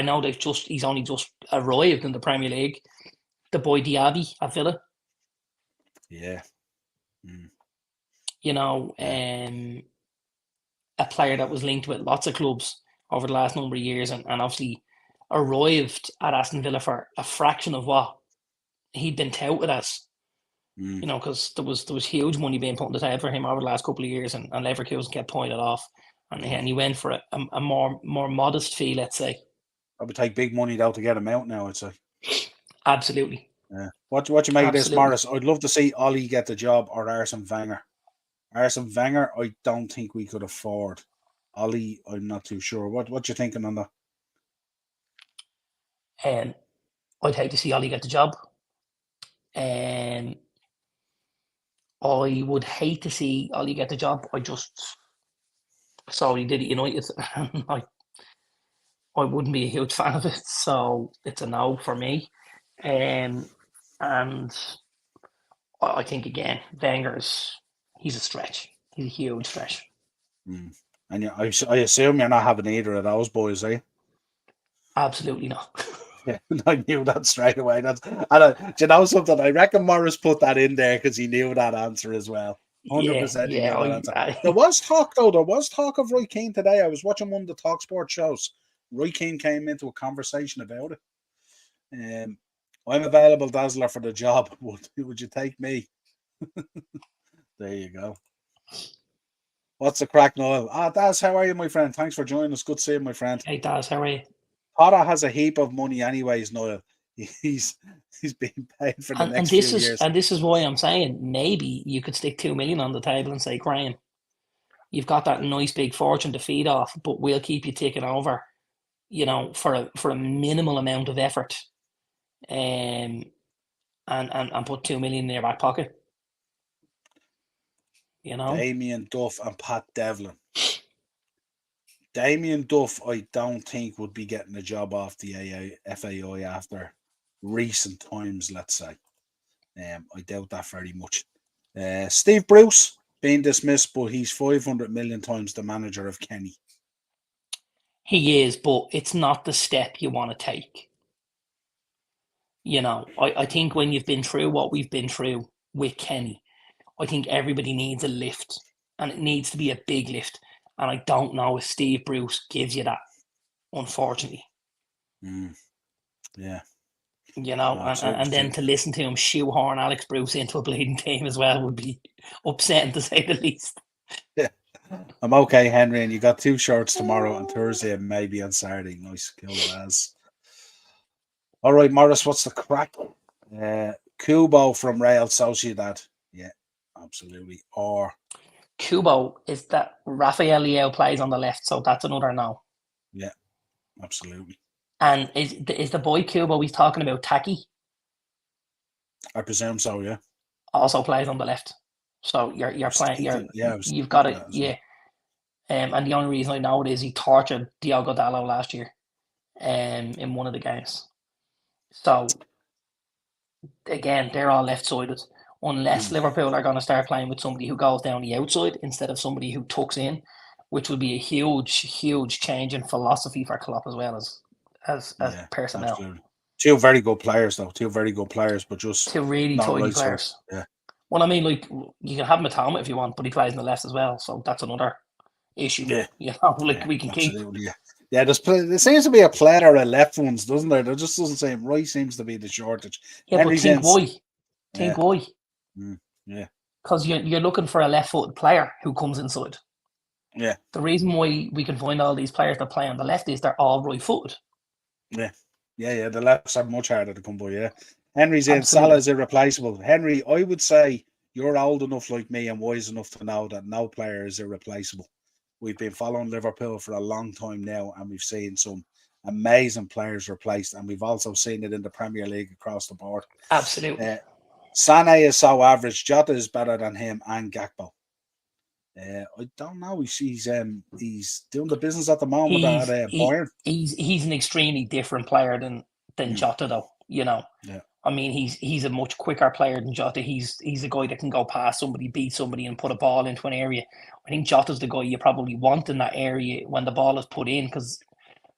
B: know he's only just arrived in the Premier League. The boy Diaby at Villa.
A: Yeah.
B: a player that was linked with lots of clubs over the last number of years, and obviously arrived at Aston Villa for a fraction of what he'd been touted as.
A: Mm.
B: Because there was huge money being put on the table for him over the last couple of years, and Leverkusen kept pointing it off, and he went for a more modest fee, let's say.
A: I would take big money though to get him out now, I'd say.
B: Absolutely.
A: Yeah. What you make of this,
B: Absolutely.
A: Morris? I'd love to see Ollie get the job or Arsene Wenger. Arsene Wenger, I don't think we could afford. Ollie, I'm not too sure. What you thinking on that?
B: I'd hate to see Ollie get the job. I would hate to see Ollie get the job. I just saw he did at United. I wouldn't be a huge fan of it, so it's a no for me. And I think again, he's a stretch. He's a huge stretch.
A: Mm. And I assume you're not having either of those boys, are you?
B: Absolutely not.
A: Yeah, I knew that straight away. Do you know something? I reckon Morris put that in there because he knew that answer as well. 100% he knew that answer. There was talk though. There was talk of Roy Keane today. I was watching one of the Talk Sport shows. Roy Keane came into a conversation about it. I'm available, Dazzler, for the job. Would you take me? There you go. What's the crack, Niall? Daz, how are you, my friend? Thanks for joining us. Good seeing you, my friend.
B: Hey, Daz, how are you?
A: Potter has a heap of money anyways, Niall. He's being paid for the next few years.
B: And this is why I'm saying maybe you could stick 2 million on the table and say, Graham, you've got that nice big fortune to feed off, but we'll keep you ticking over, for a minimal amount of effort, and put 2 million in your back pocket.
A: Damien Duff and Pat Devlin. Damien Duff, I don't think would be getting a job off the FAI after recent times, let's say. I doubt that very much. Steve Bruce being dismissed, but he's 500 million times the manager of Kenny.
B: He is, but it's not the step you want to take. I think when you've been through what we've been through with Kenny, I think everybody needs a lift, and it needs to be a big lift. And I don't know if Steve Bruce gives you that, unfortunately.
A: Yeah.
B: And then to listen to him shoehorn Alex Bruce into a bleeding team as well would be upsetting, to say the least.
A: Yeah. I'm okay, Henry, and you got 2 shorts tomorrow and Thursday and maybe on Saturday. Nice kill as. All right, Morris, what's the crack? Kubo from Real Sociedad. Yeah, absolutely. Or
B: Kubo is that Rafael Leao plays on the left, so that's another no.
A: Yeah, absolutely.
B: And is the boy Kubo he's talking about Taki?
A: I presume so, yeah.
B: Also plays on the left. So you're playing. You've got it. Yeah. And the only reason I know it is he tortured Diogo Dalot last year, in one of the games. So again, they're all left-sided. Unless Liverpool are going to start playing with somebody who goes down the outside instead of somebody who tucks in, which would be a huge, huge change in philosophy for Klopp as well as personnel.
A: Absolutely. 2 very good players, though. 2 very good players, but just
B: 2 really tidy players.
A: Yeah.
B: Well, I mean, like, you can have Matoma if you want, but he plays on the left as well, so that's another issue.
A: Yeah.
B: We can keep.
A: Yeah. Yeah, there seems to be a player of left ones, doesn't there? There just doesn't seem right. Seems to be the shortage.
B: Yeah, but think why? Think why?
A: Yeah.
B: Because you're looking for a left-footed player who comes inside.
A: Yeah.
B: The reason why we can find all these players that play on the left is they're all right-footed.
A: Yeah. Yeah. The lefts are much harder to come by. Yeah. Henry's in. Salah is irreplaceable. Henry, I would say you're old enough like me and wise enough to know that no player is irreplaceable. We've been following Liverpool for a long time now, and we've seen some amazing players replaced, and we've also seen it in the Premier League across the board.
B: Absolutely.
A: Sané is so average. Jota is better than him, and Gakpo. I don't know. He's doing the business at the moment at Bayern.
B: He's an extremely different player than Jota, though. Yeah. I mean, he's a much quicker player than Jota. He's a guy that can go past somebody, beat somebody, and put a ball into an area. I think Jota's the guy you probably want in that area when the ball is put in, because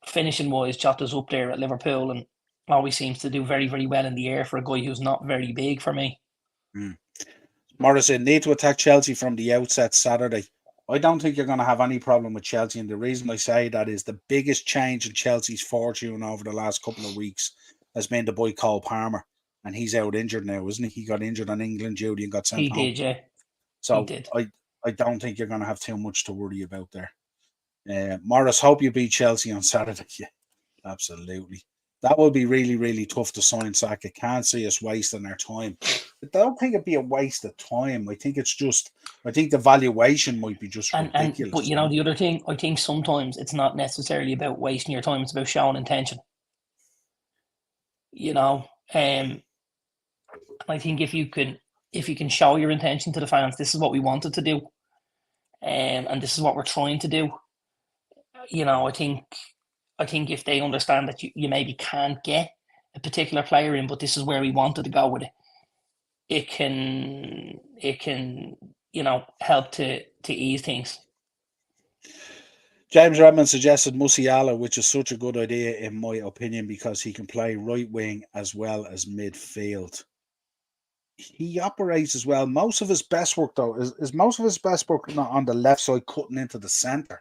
B: finishing wise, Jota's up there at Liverpool and always seems to do very, very well in the air for a guy who's not very big for me.
A: Morrison need to attack Chelsea from the outset Saturday. I don't think you're going to have any problem with Chelsea. And the reason I say that is the biggest change in Chelsea's fortune over the last couple of weeks has been the boy Cole Palmer. And he's out injured now, isn't he? He got injured on England duty and got sent
B: He
A: home.
B: did, yeah.
A: So
B: He did.
A: I don't think you're going to have too much to worry about there. Morris, hope you beat Chelsea on Saturday. Yeah, absolutely. That will be really, really tough to sign Saka. Can't see us wasting our time. But I don't think it'd be a waste of time. I think the valuation might be just ridiculous.
B: But the other thing, I think sometimes it's not necessarily about wasting your time. It's about showing intention. I think if you can show your intention to the fans, this is what we wanted to do, and this is what we're trying to do. I think if they understand that you maybe can't get a particular player in, but this is where we wanted to go with it, it can help to ease things.
A: James Redmond suggested Musiala, which is such a good idea in my opinion because he can play right wing as well as midfield. He operates as well. Most of his best work, though, is most of his best work not on the left side, cutting into the centre.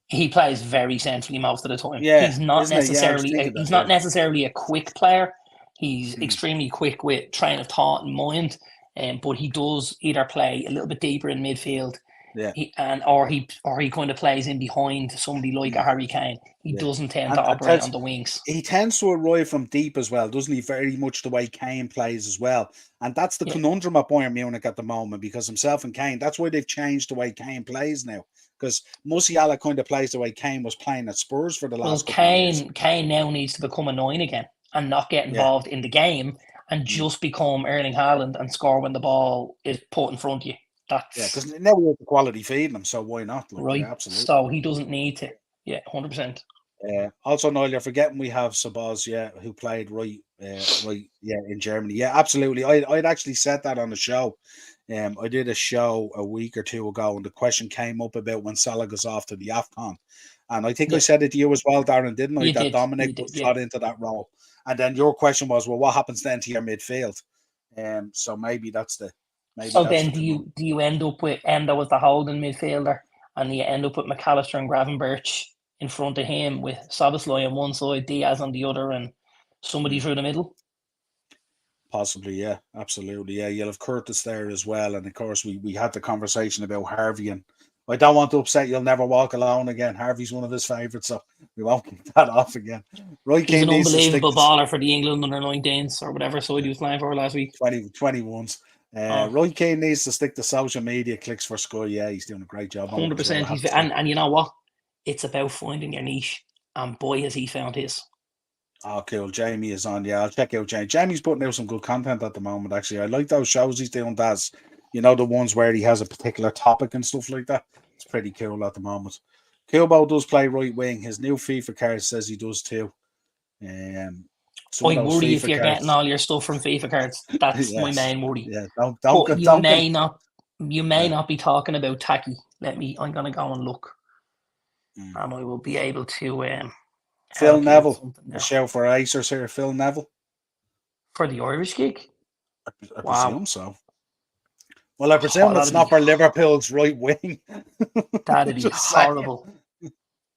B: He plays very centrally most of the time.
A: Yeah,
B: he's not necessarily not necessarily a quick player. He's extremely quick with train of thought and mind, but he does either play a little bit deeper in midfield, or he kind of plays in behind somebody like a Harry Kane. He doesn't tend to operate on the wings.
A: He tends to arrive from deep as well, doesn't he? Very much the way Kane plays as well. And that's the conundrum at Bayern Munich at the moment, because himself and Kane, that's why they've changed the way Kane plays now. Because Musiala kind of plays the way Kane was playing at Spurs for the last couple of years.
B: Kane now needs to become a 9 again and not get involved in the game and just become Erling Haaland and score when the ball is put in front of you.
A: Because now we have the quality feeding him, so why not?
B: Right. Yeah, absolutely. So he doesn't need to. Yeah, 100%.
A: Also, Niall, you're forgetting we have Sabaz, who played right, in Germany. Yeah, absolutely. I'd actually said that on the show. I did a show a week or two ago, and the question came up about when Salah goes off to the AFCON. And I think I said it to you as well, Darren, didn't I? That Dominic was shot into that role. And then your question was, well, what happens then to your midfield? So maybe that's the...
B: So then do you end up with Endo as the holding midfielder, and you end up with McAllister and Gravenberch in front of him with Szoboszlai on one side, Diaz on the other, and somebody through the middle?
A: Possibly, yeah, absolutely. Yeah, you'll have Curtis there as well. And of course, we had the conversation about Harvey, and I don't want to upset You'll Never Walk Alone again. Harvey's one of his favourites, so we won't keep that off again.
B: Roy Keane, an unbelievable baller for the England under-19s or whatever side he was playing for last week.
A: 21s. Roy Keane needs to stick to social media clicks for Sky. Yeah, he's doing a great job.
B: 100%. And you know what? It's about finding your niche, and boy, has he found his.
A: Oh, cool. Jamie is on. Yeah, I'll check out Jamie. Jamie's putting out some good content at the moment, actually. I like those shows he's doing, Daz. The ones where he has a particular topic and stuff like that. It's pretty cool at the moment. Kubo does play right wing. His new FIFA card says he does too.
B: I worry if you're getting all your stuff from FIFA cards. That's my main worry.
A: Yeah,
B: you may not be talking about Tacky. I'm gonna go and look. And I will be able to
A: Phil Neville. A show for Acers here. Phil Neville.
B: For the Irish gig?
A: I presume so. Well, I presume it's not for Liverpool's right wing.
B: That'd be horrible.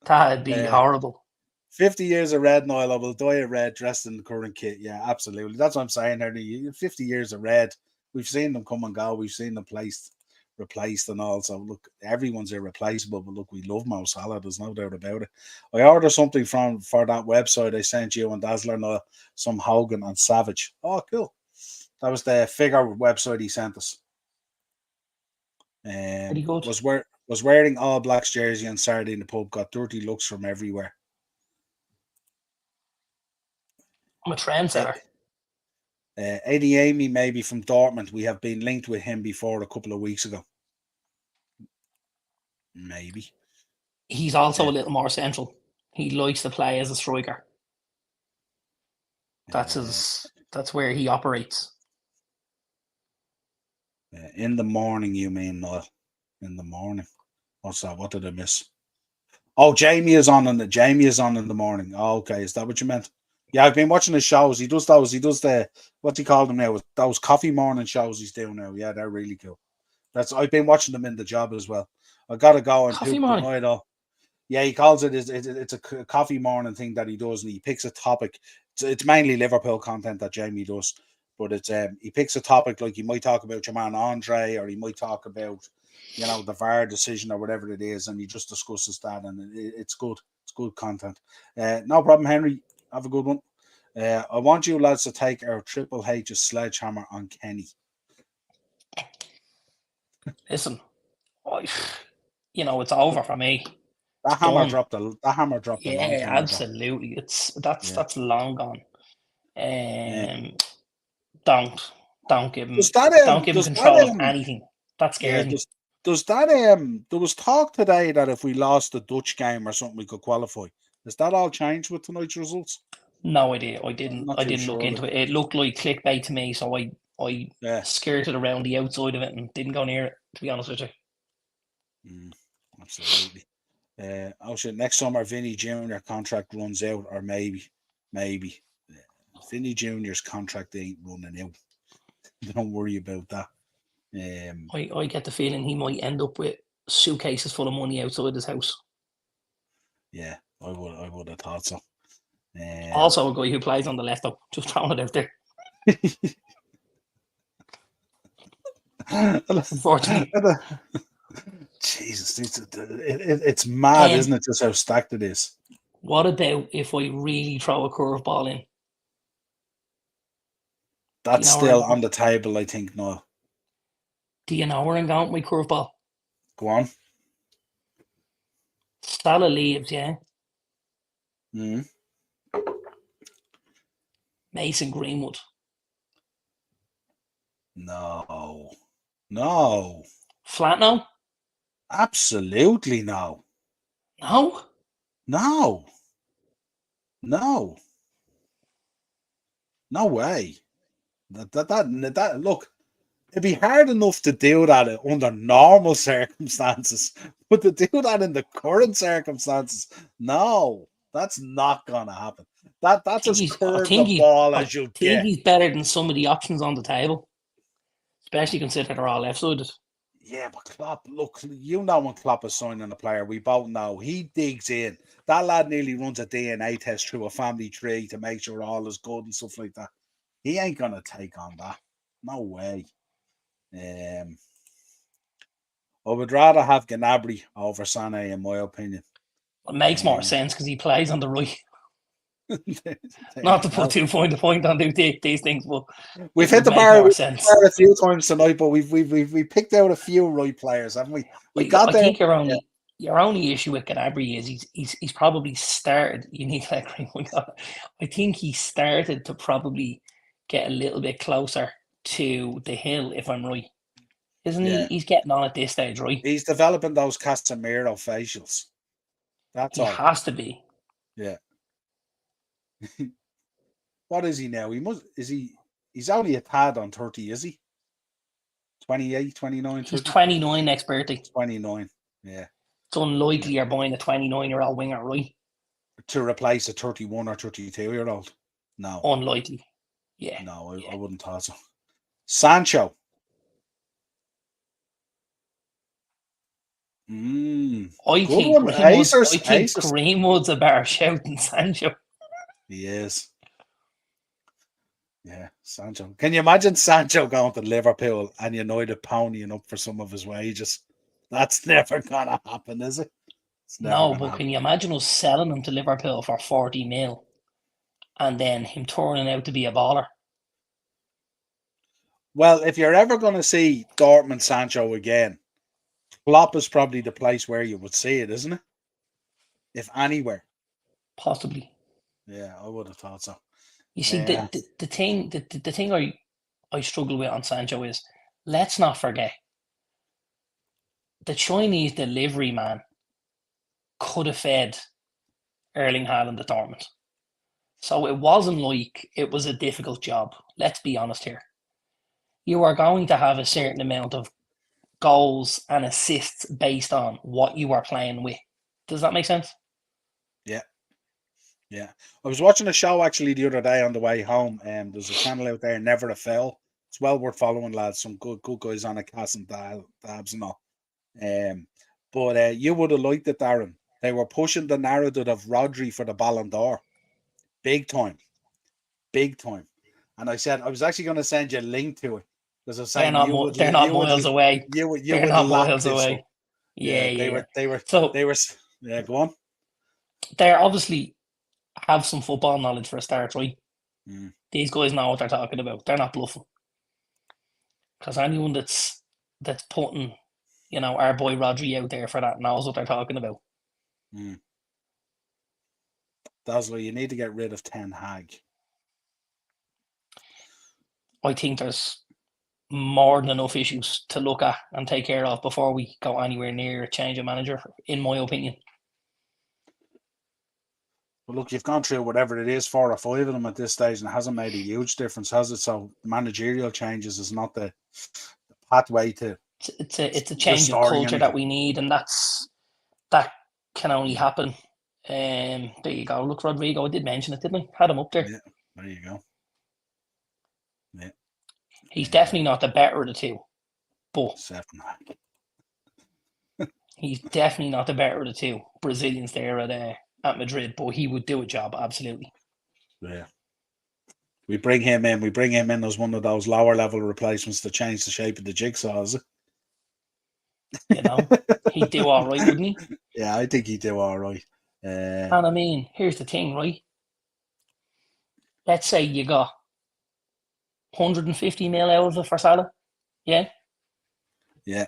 B: That'd be horrible.
A: 50 years of red, Niall. I will die of red dressed in the current kit. Yeah, absolutely. That's what I'm saying here. 50 years of red. We've seen them come and go. We've seen them replaced and all. So look, everyone's irreplaceable, but look, we love Mo Salah. There's no doubt about it. I ordered something for that website I sent you and Dazzler, Niall, some Hogan and Savage. Oh, cool. That was the figure website he sent us.
B: Pretty good.
A: Was wearing All Blacks jersey on Saturday in the pub. Got dirty looks from everywhere.
B: I'm a trendsetter.
A: Eddie Amy, maybe from Dortmund. We have been linked with him before a couple of weeks ago. Maybe.
B: He's also a little more central. He likes to play as a striker. That's where he operates.
A: In the morning, you mean, Niall? In the morning. What's that? What did I miss? Oh, Jamie is on in the morning. Oh, okay. Is that what you meant? Yeah, I've been watching his shows. He does the, what do you call them now? Those coffee morning shows he's doing now. Yeah, they're really cool. I've been watching them in the job as well. I gotta go and
B: Coffee
A: poop. Good
B: morning.
A: night, all. Yeah, he calls it. It's a coffee morning thing that he does, and he picks a topic. It's mainly Liverpool content that Jamie does, but it's he picks a topic like he might talk about your man Andre, or he might talk about the VAR decision or whatever it is, and he just discusses that, and it's good. It's good content. No problem, Henry. Have a good one. I want you lads to take our Triple H's sledgehammer on Kenny.
B: Listen, it's over for me.
A: That hammer dropped a long
B: Yeah,
A: time ago.
B: absolutely. That's long gone.
A: Yeah.
B: Don't give him
A: Does
B: control of
A: that
B: anything. That scares me.
A: does that there was talk today that if we lost the Dutch game or something we could qualify. Has that all changed with tonight's results?
B: No idea. I
A: I'm
B: didn't
A: not too
B: look
A: sure.
B: into it. It looked like clickbait to me, so I
A: Yeah.
B: skirted around the outside of it and didn't go near it, to be honest with you.
A: Absolutely. Oh shit, next summer Vinny Jr. contract runs out, or maybe. Vinny Jr.'s contract ain't running out. Don't worry about that.
B: I get the feeling he might end up with suitcases full of money outside his house.
A: Yeah, I would have thought so.
B: Also a guy who plays on the left up, just throwing it out there. Unfortunately.
A: Jesus, it's mad, isn't it, just how stacked it is?
B: What about if I really throw a curveball in?
A: That's still on the table, I think, Niall.
B: Do you know where I'm going with my curveball?
A: Go on.
B: Salah leaves, yeah. Mason Greenwood.
A: No.
B: Flat no?
A: Absolutely no.
B: No?
A: No. No way. That look, it'd be hard enough to do that under normal circumstances, but to do that in the current circumstances, no, that's not gonna happen. That's as curved a ball as you'll get.
B: I think he's better than some of the options on the table, especially considering they're all left-sided.
A: Yeah, but Klopp, look, when Klopp is signing a player, we both know he digs in. That lad nearly runs a DNA test through a family tree to make sure all is good and stuff like that. He ain't gonna take on that. No way. I would rather have Gnabry over Sané, in my opinion.
B: It makes more sense because he plays on the right. Not to put too fine a point on these things, but
A: we've hit the bar a few times tonight, but we picked out a few right players, haven't we?
B: I think your only issue with Gnabry is he's probably started. You need to agree with that. I think he started to probably get a little bit closer to the hill, if I'm right. Isn't he? He's getting on at this stage, right?
A: He's developing those Casemiro facials. That's all.
B: He has to be.
A: Yeah. What is he now? He's only a tad on 30, is he? 28, 29, 30?
B: He's 29 next birthday.
A: 29, yeah.
B: It's unlikely you're buying a 29-year-old winger, right?
A: To replace a 31 or 32-year-old? No.
B: Unlikely. Yeah.
A: No, I wouldn't thought so. Sancho.
B: I think Greenwood's a better shout than Sancho.
A: He is. Yeah, Sancho. Can you imagine Sancho going to Liverpool and United ponying up for some of his wages? That's never gonna happen, is it?
B: No, but can you imagine us selling him to Liverpool for 40 mil and then him turning out to be a baller?
A: Well, if you're ever going to see Dortmund Sancho again, Klopp is probably the place where you would see it, isn't it? If anywhere.
B: Possibly.
A: Yeah, I would have thought so.
B: You see, the thing I struggle with on Sancho is, let's not forget, the Chinese delivery man could have fed Erling Haaland at Dortmund. So it wasn't like it was a difficult job. Let's be honest here. You are going to have a certain amount of goals and assists based on what you are playing with. Does that make sense?
A: Yeah. Yeah. I was watching a show actually the other day on the way home. There's a channel out there, Never a Foul. It's well worth following, lads. Some good guys on it, Cass and Dabs and all. But you would have liked it, Darren. They were pushing the narrative of Rodri for the Ballon d'Or. Big time. Big time. And I said, I was actually going to send you a link to it. Because I was saying,
B: They're not miles away.
A: you
B: They're
A: would
B: not
A: lap
B: miles
A: this
B: away.
A: up.
B: Yeah.
A: They were, yeah, go on.
B: They obviously have some football knowledge for a start, right?
A: Mm.
B: These guys know what they're talking about. They're not bluffing. Because anyone that's putting, our boy Rodri out there for that knows what they're talking about.
A: Mm. Dazzler, you need to get rid of Ten Hag.
B: I think there's more than enough issues to look at and take care of before we go anywhere near a change of manager, in my opinion.
A: But look, you've gone through whatever it is, 4 or 5 of them at this stage, and it hasn't made a huge difference, has it? So managerial changes is not the pathway to
B: it's a change of culture that we need, and that can only happen. There you go. Look, Rodrigo, I did mention it, didn't I? Had him up there.
A: Yeah, there you go. Yeah.
B: He's definitely not the better of the two, but he's definitely not the better of the two Brazilians there at Madrid, but he would do a job, absolutely.
A: Yeah. We bring him in as one of those lower level replacements to change the shape of the jigsaw, is it?
B: He'd do all right, wouldn't he?
A: Yeah, I think he'd do all right.
B: And I mean, here's the thing, right? Let's say you got 150 mil out of it for Salah, yeah?
A: Yeah.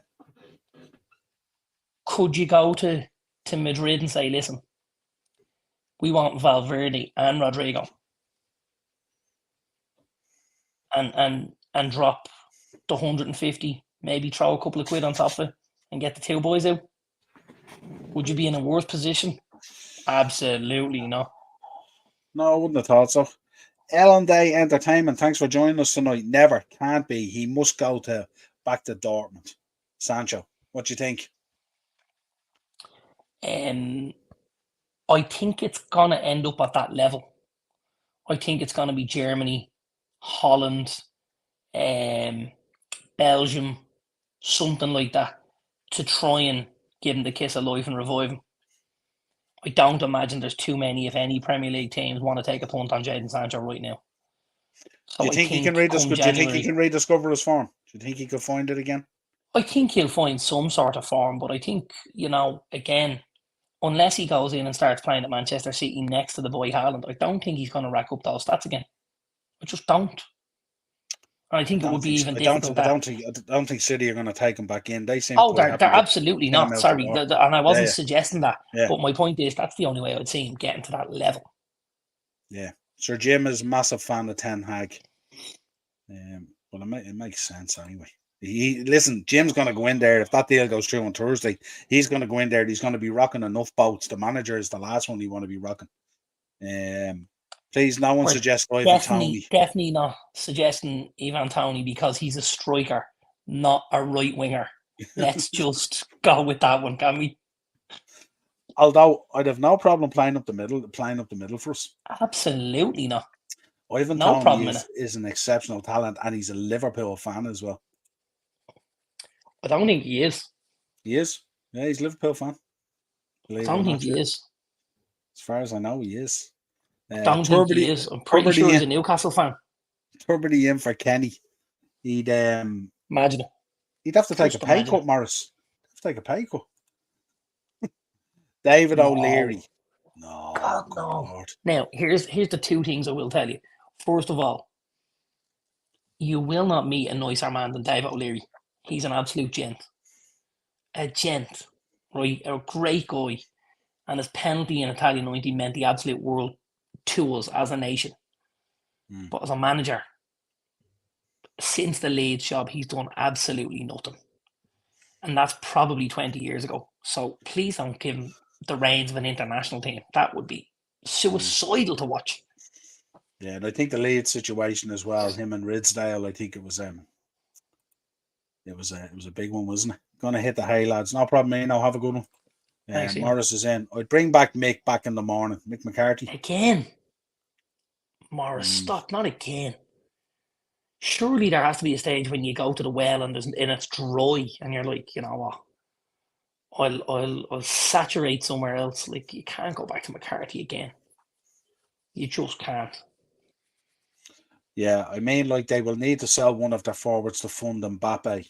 B: Could you go to Madrid and say, listen, we want Valverde and Rodrigo, and drop the 150, maybe throw a couple of quid on top of it and get the two boys out? Would you be in a worse position? Absolutely not.
A: No, I wouldn't have thought so. Ellen Day Entertainment, thanks for joining us tonight. Never, can't be. He must go back to Dortmund. Sancho, what do you think?
B: I think it's going to end up at that level. I think it's going to be Germany, Holland, Belgium, something like that, to try and give him the kiss of life and revive him. I don't imagine there's too many, if any, Premier League teams want to take a punt on Jadon Sancho right now. So
A: do you think he can rediscover his form? Do you think he could find it again?
B: I think he'll find some sort of form, but I think, again, unless he goes in and starts playing at Manchester City next to the boy Haaland, I don't think he's going to rack up those stats again. I just don't. I think it would be even difficult.
A: I don't think City are going to take him back in. They seem.
B: They're absolutely not. Sorry, and I wasn't suggesting that.
A: Yeah.
B: But my point is, that's the only way I would see him getting to that level.
A: Yeah, Sir Jim is a massive fan of Ten Hag. Well, it makes sense anyway. Listen, Jim's going to go in there if that deal goes through on Thursday. He's going to go in there. He's going to be rocking enough boats. The manager is the last one he want to be rocking. Please, no one suggests Ivan Toney.
B: Definitely not suggesting Ivan Toney because he's a striker, not a right winger. Let's just go with that one, can we?
A: Although I'd have no problem playing up the middle for us.
B: Absolutely not.
A: Ivan Toney is an exceptional talent, and he's a Liverpool fan as well.
B: I don't think he is.
A: He is? Yeah, he's a Liverpool fan.
B: I don't think he is.
A: As far as I know, he is.
B: I don't think he is. I'm pretty sure he's a Newcastle fan.
A: Turbiddy in for Kenny. He'd
B: imagine it.
A: He'd have to take a pay cut, Morris. Take a pay cut. David O'Leary. No.
B: God, no. Lord. Now, here's the two things I will tell you. First of all, you will not meet a nicer man than David O'Leary. He's an absolute gent. A gent, right? A great guy. And his penalty in Italian 90 meant the absolute world to us as a nation. But as a manager, since the Leeds job, he's done absolutely nothing. And that's probably 20 years ago. So please don't give him the reins of an international team. That would be suicidal to watch.
A: Yeah, and I think the Leeds situation as well, him and Ridsdale, I think it was a big one, wasn't it? Gonna hit the hay, lads. No problem, have a good one. Morris is in. I'd bring back Mick back in the morning. Mick McCarthy.
B: Again. Morris, stop, not again. Surely there has to be a stage when you go to the well and it's dry and you're like, you know what? I'll saturate somewhere else. Like, you can't go back to McCarthy again. You just can't.
A: Yeah, I mean, like they will need to sell one of their forwards to fund Mbappe,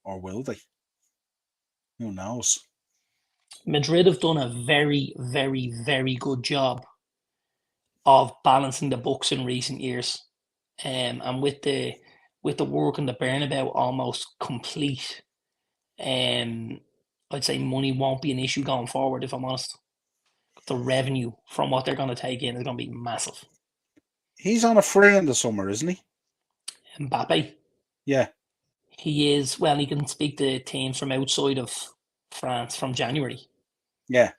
A: or will they? Who knows?
B: Madrid have done a very, very, very good job of balancing the books in recent years. And with the work and the Bernabeu almost complete, I'd say money won't be an issue going forward, if I'm honest. The revenue from what they're going to take in is going to be massive.
A: He's on a free in the summer, isn't he?
B: Mbappe,
A: Yeah,
B: he is, well, he can speak to teams from outside of France from January.
A: yeah.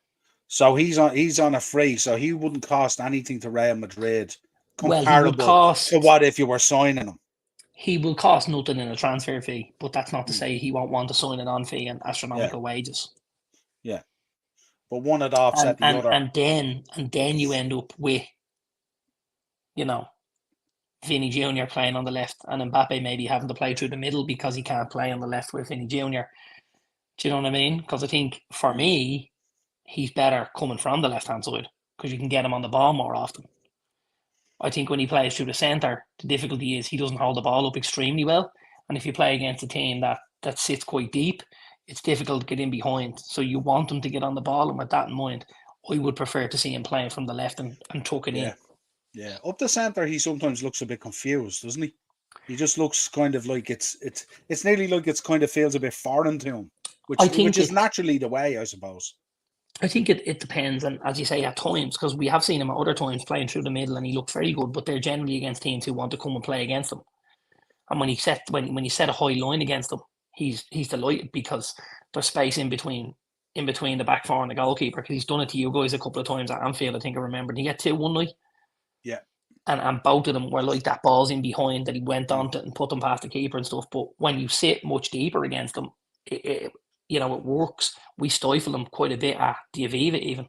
A: So he's on a free, so he wouldn't cost anything to Real Madrid,
B: Well, he would
A: comparable to
B: cost
A: what if you were signing him.
B: he will cost nothing in a transfer fee, but that's not to
A: Mm,
B: say he won't want to sign an on fee and
A: yeah,
B: astronomical wages.
A: yeah. But one would offset
B: And
A: the
B: and
A: other.
B: and then you end up with, you know, Vinny Jr. playing on the left and Mbappe maybe having to play through the middle because he can't play on the left with Vinny Jr. Do you know what I mean? Because I think for
A: Mm,
B: me, he's better coming from the left hand side because you can get him on the ball more often. I think when he plays through the centre, the difficulty is he doesn't hold the ball up extremely well. And if you play against a team that sits quite deep, it's difficult to get in behind. So you want him to get on the ball. And with that in mind, I would prefer to see him playing from the left and tuck it in.
A: yeah, yeah. Up the centre, he sometimes looks a bit confused, doesn't he? He just looks kind of like it's nearly like it's kind of feels a bit foreign to him,
B: I
A: which
B: think
A: is
B: it
A: naturally the way, I suppose.
B: I think it depends, and as you say, at times, because we have seen him at other times playing through the middle, and he looked very good. But they're generally against teams who want to come and play against him. And when he set a high line against them, he's delighted because there's space in between the back four and the goalkeeper. Because he's done it to you guys a couple of times at Anfield. I think I remember. He had 2 one night,
A: Yeah.
B: and both of them were like that. Balls in behind that he went
A: Mm.
B: on to and put them past the keeper and stuff. But when you sit much deeper against them, it works. We stifle them quite a bit at the Aviva even.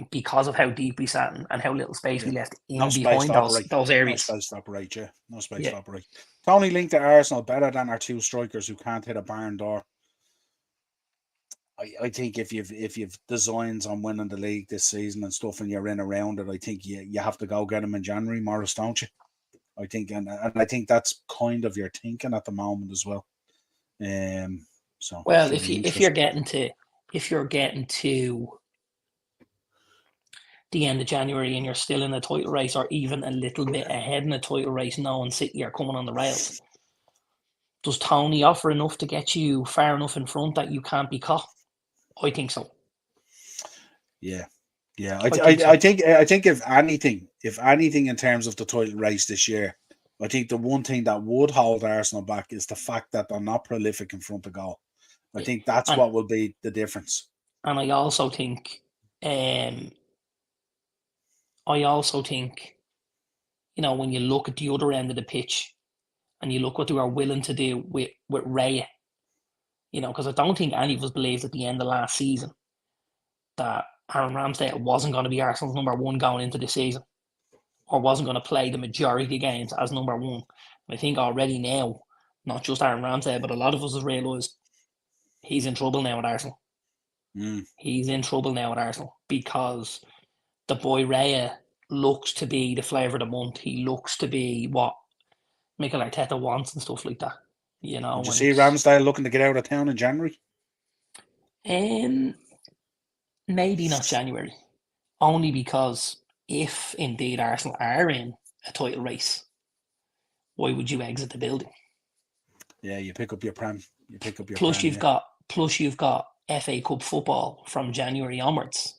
B: Because of how deep we sat and how little space
A: Yeah.
B: we left
A: No
B: in
A: space
B: behind
A: to
B: those
A: operate.
B: those
A: No
B: areas.
A: space to operate, yeah. No space
B: Yeah,
A: to operate. Tony linked to Arsenal better than our two strikers who can't hit a barn door. I think if you've designs on winning the league this season and stuff and you're in around it, I think you have to go get them in January, Morris, don't you? I think and I think that's kind of your thinking at the moment as well. So
B: well,
A: should
B: if
A: be
B: you if you're
A: interesting.
B: getting to the end of January and you're still in the title race or even a little bit ahead in the title race, knowing City are coming on the rails, does Tony offer enough to get you far enough in front that you can't be caught? I think so.
A: Yeah. Yeah,
B: I think
A: I
B: so.
A: think if anything in terms of the title race this year, I think the one thing that would hold Arsenal back is the fact that they're not prolific in front of goal. I
B: Yeah.
A: think that's
B: And
A: what will be the difference.
B: and um I also think, when you look at the other end of the pitch and you look what they were willing to do with Raya, because I don't think any of us believed at the end of last season that Aaron Ramsdale wasn't going to be Arsenal's number one going into the season, or wasn't going to play the majority of games as number one. And I think already now, not just Aaron Ramsdale, but a lot of us have realised he's in trouble now at Arsenal.
A: Mm.
B: He's in trouble now at Arsenal because the boy Raya looks to be the flavour of the month. He looks to be what Mikel Arteta wants and stuff like that.
A: Did you
B: And
A: see Ramsdale looking to get out of town in January?
B: um, maybe not January, only because if indeed Arsenal are in a title race, why would you exit the building?
A: Yeah, you pick up your prem. You pick up your
B: Plus
A: prem,
B: you've
A: yeah.
B: got plus you've got FA Cup football from January onwards,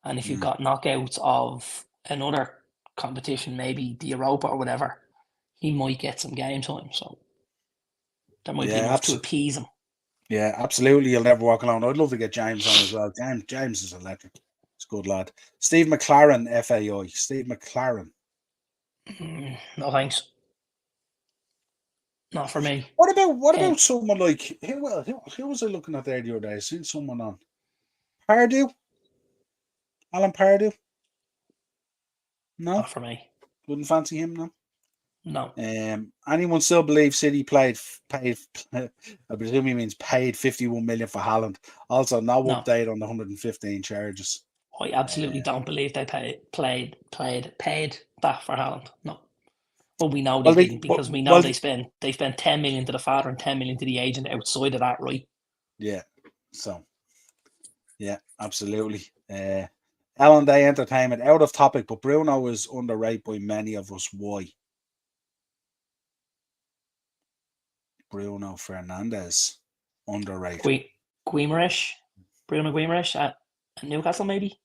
B: and if you've
A: Mm.
B: got knockouts of another competition, maybe the Europa or whatever, he might get some game time. So there might be
A: Yeah,
B: enough to appease him.
A: yeah, absolutely. You'll never walk alone. I'd love to get James on as well. James is electric. He's a good lad. Steve McLaren, FAI. Steve McLaren.
B: No thanks, not for me.
A: What about
B: Um,
A: someone like who was I looking at there the other day? I seen someone on Pardew, Alan Pardew. No,
B: not for me.
A: wouldn't fancy him. No.
B: No.
A: Anyone still believe City paid? I presume he means paid 51 million for Haaland. Also, no update on the 115 charges.
B: I absolutely don't believe they paid that for Haaland. No. Well, we know they didn't, because we know they spent 10 million to the father and 10 million to the agent outside of that, right?
A: Yeah. So, yeah, absolutely. Ellen Day Entertainment, out of topic, but Bruno is underrated by many of us. Why? Bruno Fernandes, underrated.
B: Guimaraes, Bruno Guimaraes at Newcastle, maybe.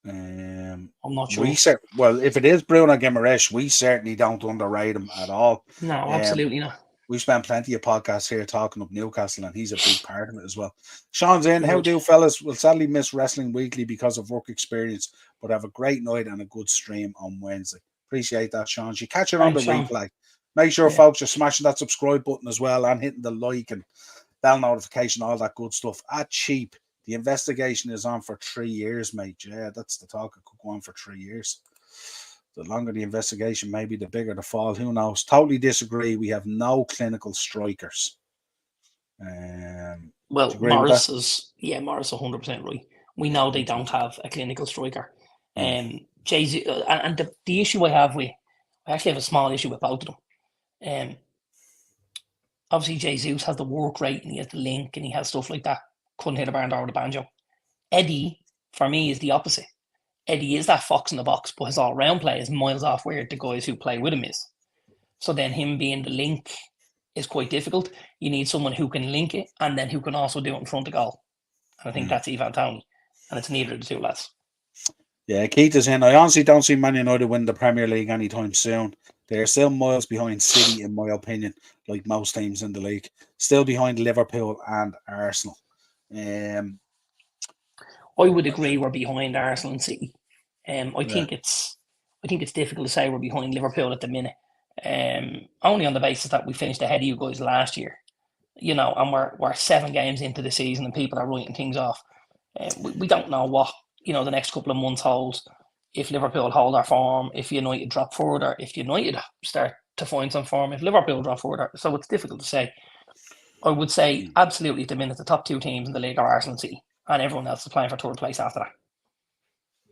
B: I'm not sure.
A: Well, if it is Bruno Guimaraes, we certainly don't underrate him at all.
B: No, absolutely not.
A: We spent plenty of podcasts here talking up Newcastle, and he's a big part of it as well. Sean's in.
B: Huge.
A: How do fellas? We'll sadly miss Wrestling Weekly because of work experience, but have a great night and a good stream on Wednesday. Appreciate that, Sean. You catch it on the replay. Make sure, folks, you're smashing that subscribe button as well and hitting the like and bell notification, all that good stuff. At Cheap, the investigation is on for 3 years, mate. Yeah, that's the talk. It could go on for 3 years. The longer the investigation, maybe the bigger the fall. Who knows? Totally disagree. We have no clinical strikers.
B: Well, Morris is 100% right. We know they don't have a clinical striker. Jesus, and the issue I actually have a small issue with both of them. Obviously, Jesus has the work rate and he has the link and he has stuff like that. Couldn't hit a barn door with a banjo. Eddie, for me, is the opposite. Eddie is that fox in the box, but his all-round play is miles off where the guys who play with him is. So then him being the link is quite difficult. You need someone who can link it and then who can also do it in front of goal. And I think that's Ivan Toney. And it's neither of the two lads.
A: Yeah, Keith is in. I honestly don't see Man United win the Premier League anytime soon. They're still miles behind City, in my opinion, like most teams in the league. Still behind Liverpool and Arsenal.
B: I would agree we're behind Arsenal and City. I think it's difficult to say we're behind Liverpool at the minute. Only on the basis that we finished ahead of you guys last year. You know, and we're 7 games into the season and people are writing things off. We don't know what, the next couple of months holds. If Liverpool hold our form, if United drop further, if United start to find some form, if Liverpool drop further. So it's difficult to say. I would say absolutely at the minute the top 2 teams in the league are Arsenal and City, and everyone else is playing for third place after that.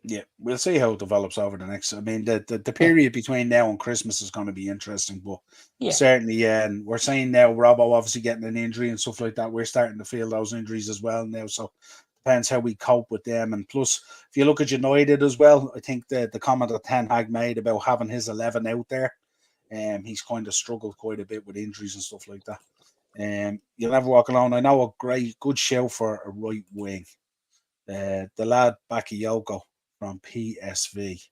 A: Yeah, we'll see how it develops over the next. I mean, the period between now and Christmas is going to be interesting, but certainly, and we're saying now Robbo obviously getting an injury and stuff like that. We're starting to feel those injuries as well now, so depends how we cope with them. And plus, if you look at United as well, I think the comment that Ten Hag made about having his 11 out there, he's kind of struggled quite a bit with injuries and stuff like that. You'll never walk alone. I know a good show for a right wing. The lad Bakayoko from PSV.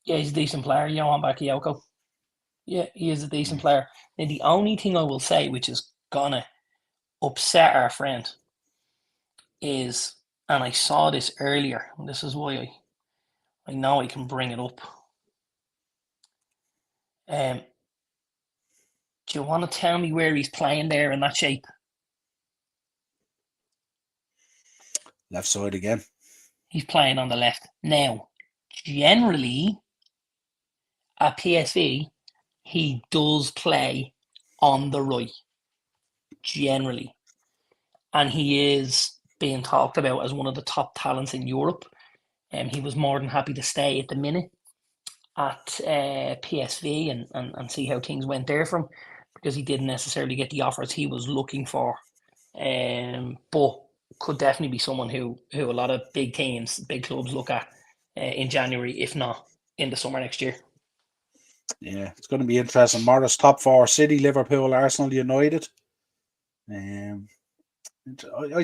B: Yeah, he's a decent player, Johan Bakayoko. Yeah, he is a decent player. And the only thing I will say, which is gonna upset our friend, is, and I saw this earlier, and this is why I know I can bring it up. Do you want to tell me where he's playing there in that shape?
A: Left side again.
B: He's playing on the left. Now, generally, at PSV, he does play on the right. Generally. And he is being talked about as one of the top talents in Europe. He was more than happy to stay at the minute at PSV and see how things went there for him, because he didn't necessarily get the offers he was looking for. But could definitely be someone who a lot of big teams, big clubs look at in January, if not in the summer next year.
A: Yeah, it's going to be interesting. Morris, top 4: City, Liverpool, Arsenal, United. I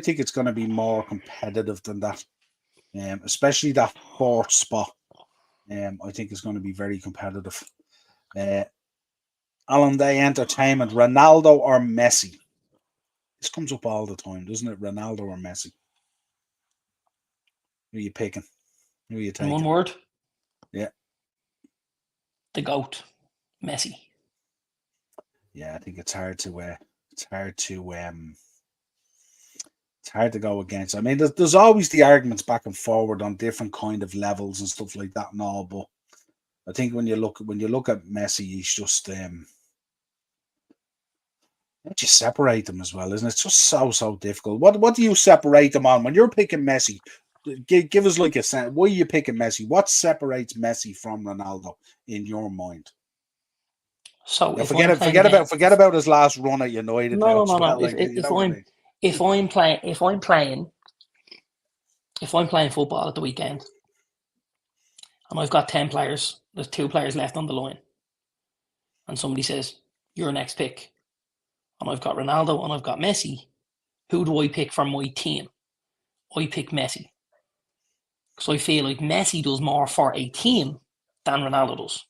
A: think it's going to be more competitive than that, especially that 4th spot. I think it's going to be very competitive. Alan Day Entertainment, Ronaldo or Messi? This comes up all the time, doesn't it? Ronaldo or Messi? Who are you picking? Who are you taking?
B: In one word?
A: Yeah.
B: The GOAT, Messi.
A: Yeah, I think it's hard to go against. I mean, there's always the arguments back and forward on different kind of levels and stuff like that and all, but I think when you look at Messi, he's just you separate them as well, isn't it? It's just so difficult. What do you separate them on when you're picking Messi? Give us like a sense. Why are you picking Messi? What separates Messi from Ronaldo in your mind?
B: So
A: Now
B: if I'm playing
A: forget about his last run at United now as
B: no.
A: well. Like, you know what I mean?
B: If I'm playing football at the weekend and I've got 10 players, there's 2 players left on the line, and somebody says, "Your next pick," and I've got Ronaldo and I've got Messi, who do I pick from my team? I pick Messi. Because I feel like Messi does more for a team than Ronaldo does.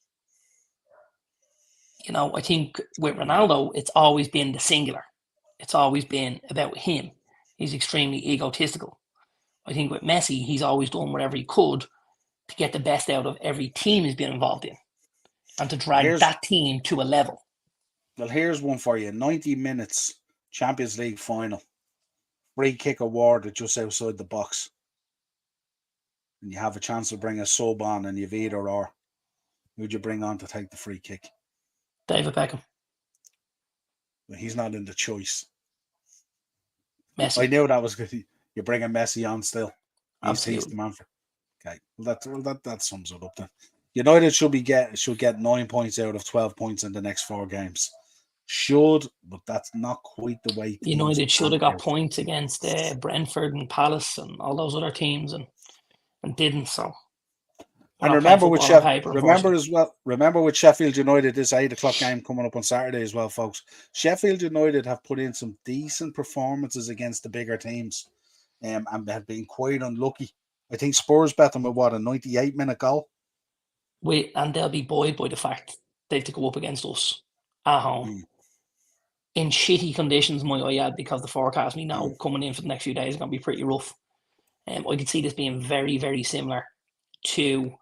B: You know, I think with Ronaldo, it's always been the singular. It's always been about him. He's extremely egotistical. I think with Messi, he's always done whatever he could to get the best out of every team he's been involved in and to drag that team to a level.
A: Well, here's one for you. 90 minutes, Champions League final. Free kick awarded just outside the box. And you have a chance to bring a sub on and you've either or. Who'd you bring on to take the free kick?
B: David Beckham.
A: Well, he's not in the choice.
B: Messi.
A: I knew that was good. You're bringing Messi on still. He's the man for. Okay, well that sums it up then. United should get 9 points out of 12 points in the next 4 games. But that's not quite the way.
B: United should have got points against Brentford and Palace and all those other teams and didn't. So.
A: And remember with Sheffield United, this 8:00 game coming up on Saturday as well, folks. Sheffield United have put in some decent performances against the bigger teams, and have been quite unlucky. I think Spurs bet them with a 98-minute goal.
B: And they'll be buoyed by the fact they've to go up against us at home in shitty conditions, might I add, because the forecast we know coming in for the next few days is going to be pretty rough. I could see this being very, very similar to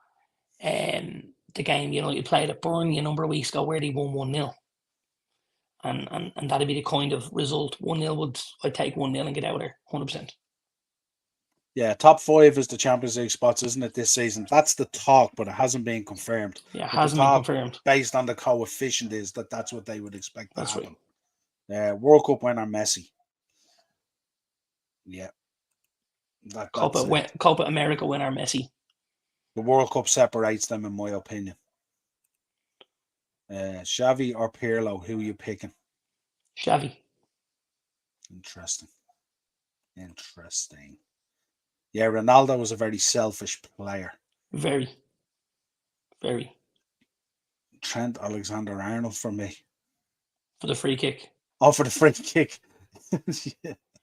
B: the game United played at Burnley a number of weeks ago where they won 1-0. And that'd be the kind of result. 1-0 I'd take 1-0 and get out of there, 100%.
A: Yeah, top 5 is the Champions League spots, isn't it, this season? That's the talk, but it hasn't been confirmed.
B: Yeah, it hasn't been confirmed.
A: Based on the coefficient is that's what they would expect to happen. Right. World Cup winner Messi. Yeah.
B: Copa America winner Messi.
A: The World Cup separates them, in my opinion. Xavi or Pirlo, who are you picking?
B: Xavi.
A: Interesting. Yeah, Ronaldo was a very selfish player.
B: Very. Very.
A: Trent Alexander-Arnold for me.
B: For the free kick.
A: Oh, for the free kick.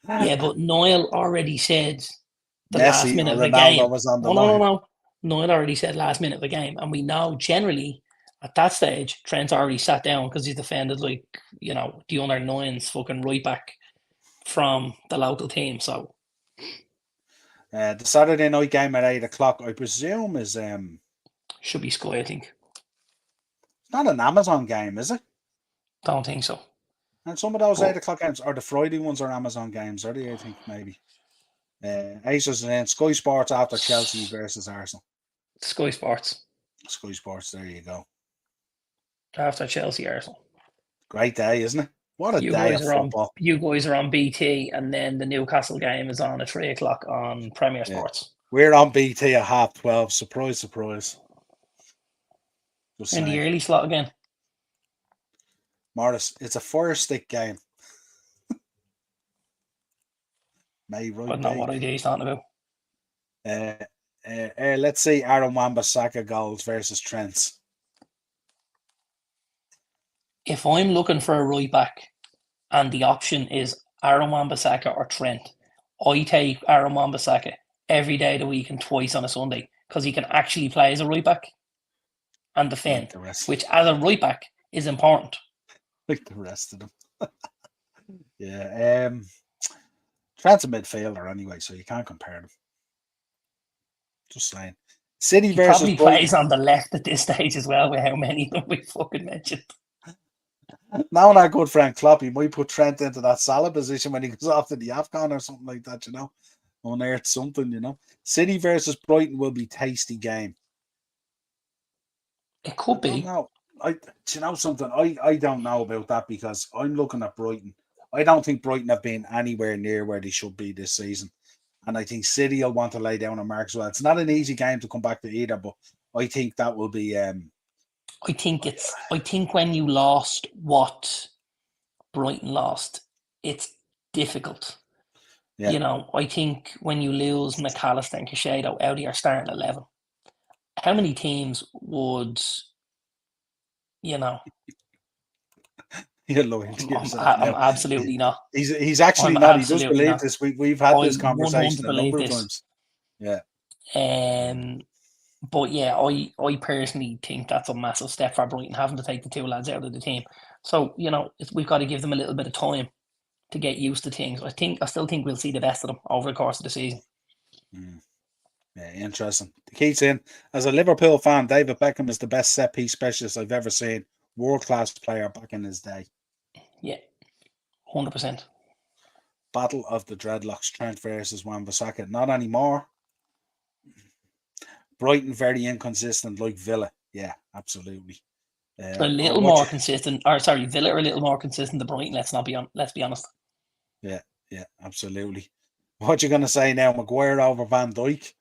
B: Yeah, but Niall already said the
A: Messi
B: last minute of the
A: Ronaldo
B: game.
A: Was on the line.
B: No. Niall already said last minute of the game. And we know generally at that stage, Trent already sat down because he's defended the under 9s fucking right back from the local team. So
A: the Saturday night game at 8:00, I presume, is
B: should be Sky, I think.
A: It's not an Amazon game, is it?
B: Don't think so.
A: And some of those 8:00 games, or the Friday ones, are Amazon games, are they? I think maybe. Aces and Sky Sports after Chelsea versus Arsenal.
B: Sky Sports.
A: There you go.
B: After Chelsea Arsenal.
A: Great day, isn't it? What a day of football.
B: You guys are on BT, and then the Newcastle game is on at 3:00 on Premier Sports.
A: We're on BT at 12:30. Surprise.
B: In the early slot again.
A: Morris, it's a fire stick game.
B: But not what idea he's talking about.
A: Let's see Aaron Wan-Bissaka goals versus Trent's.
B: If I'm looking for a right back and the option is Aaron Wan-Bissaka or Trent, I take Aaron Wan-Bissaka every day of the week and twice on a Sunday because he can actually play as a right back and defend, which as a right back is important.
A: Like the rest of them. Yeah. Trent's a midfielder anyway, so you can't compare them. Just saying. City versus
B: probably
A: Brighton.
B: Plays on the left at this stage as well with how many of them we fucking mentioned.
A: Now our good friend Klopp, he might put Trent into that Salah position when he goes off to the AFCON or something like that, unearth something, City versus Brighton will be tasty game.
B: It
A: I
B: could
A: don't
B: be.
A: know. Do you know something? I don't know about that because I'm looking at Brighton. I don't think Brighton have been anywhere near where they should be this season. And I think City will want to lay down a mark as well. It's not an easy game to come back to either, but I think that will be
B: I think when you lost what Brighton lost, it's difficult.
A: yeah.
B: I think when you lose McAllister and Caicedo out of your starting 11, how many teams would, you know,
A: You're loyal to yourself
B: I'm
A: now.
B: absolutely not.
A: He's actually
B: I'm
A: not. He does
B: absolutely
A: believe
B: not.
A: this. We've had
B: I
A: this conversation
B: 100
A: a
B: believe
A: number of
B: this.
A: times. Yeah.
B: But yeah, I personally think that's a massive step for Brighton having to take the two lads out of the team. So, we've got to give them a little bit of time to get used to things. I still think we'll see the best of them over the course of the season.
A: Mm. Yeah, interesting. The key's in. As a Liverpool fan, David Beckham is the best set piece specialist I've ever seen. World class player back in his day.
B: Yeah, 100%.
A: Battle of the Dreadlocks, Trent versus Wan-Bissaka. Not anymore. Brighton very inconsistent, like Villa. Yeah, absolutely.
B: A little more consistent, or sorry, Villa are a little more consistent than Brighton. Let's be honest.
A: Yeah, absolutely. What you gonna say now, Maguire over Van Dijk?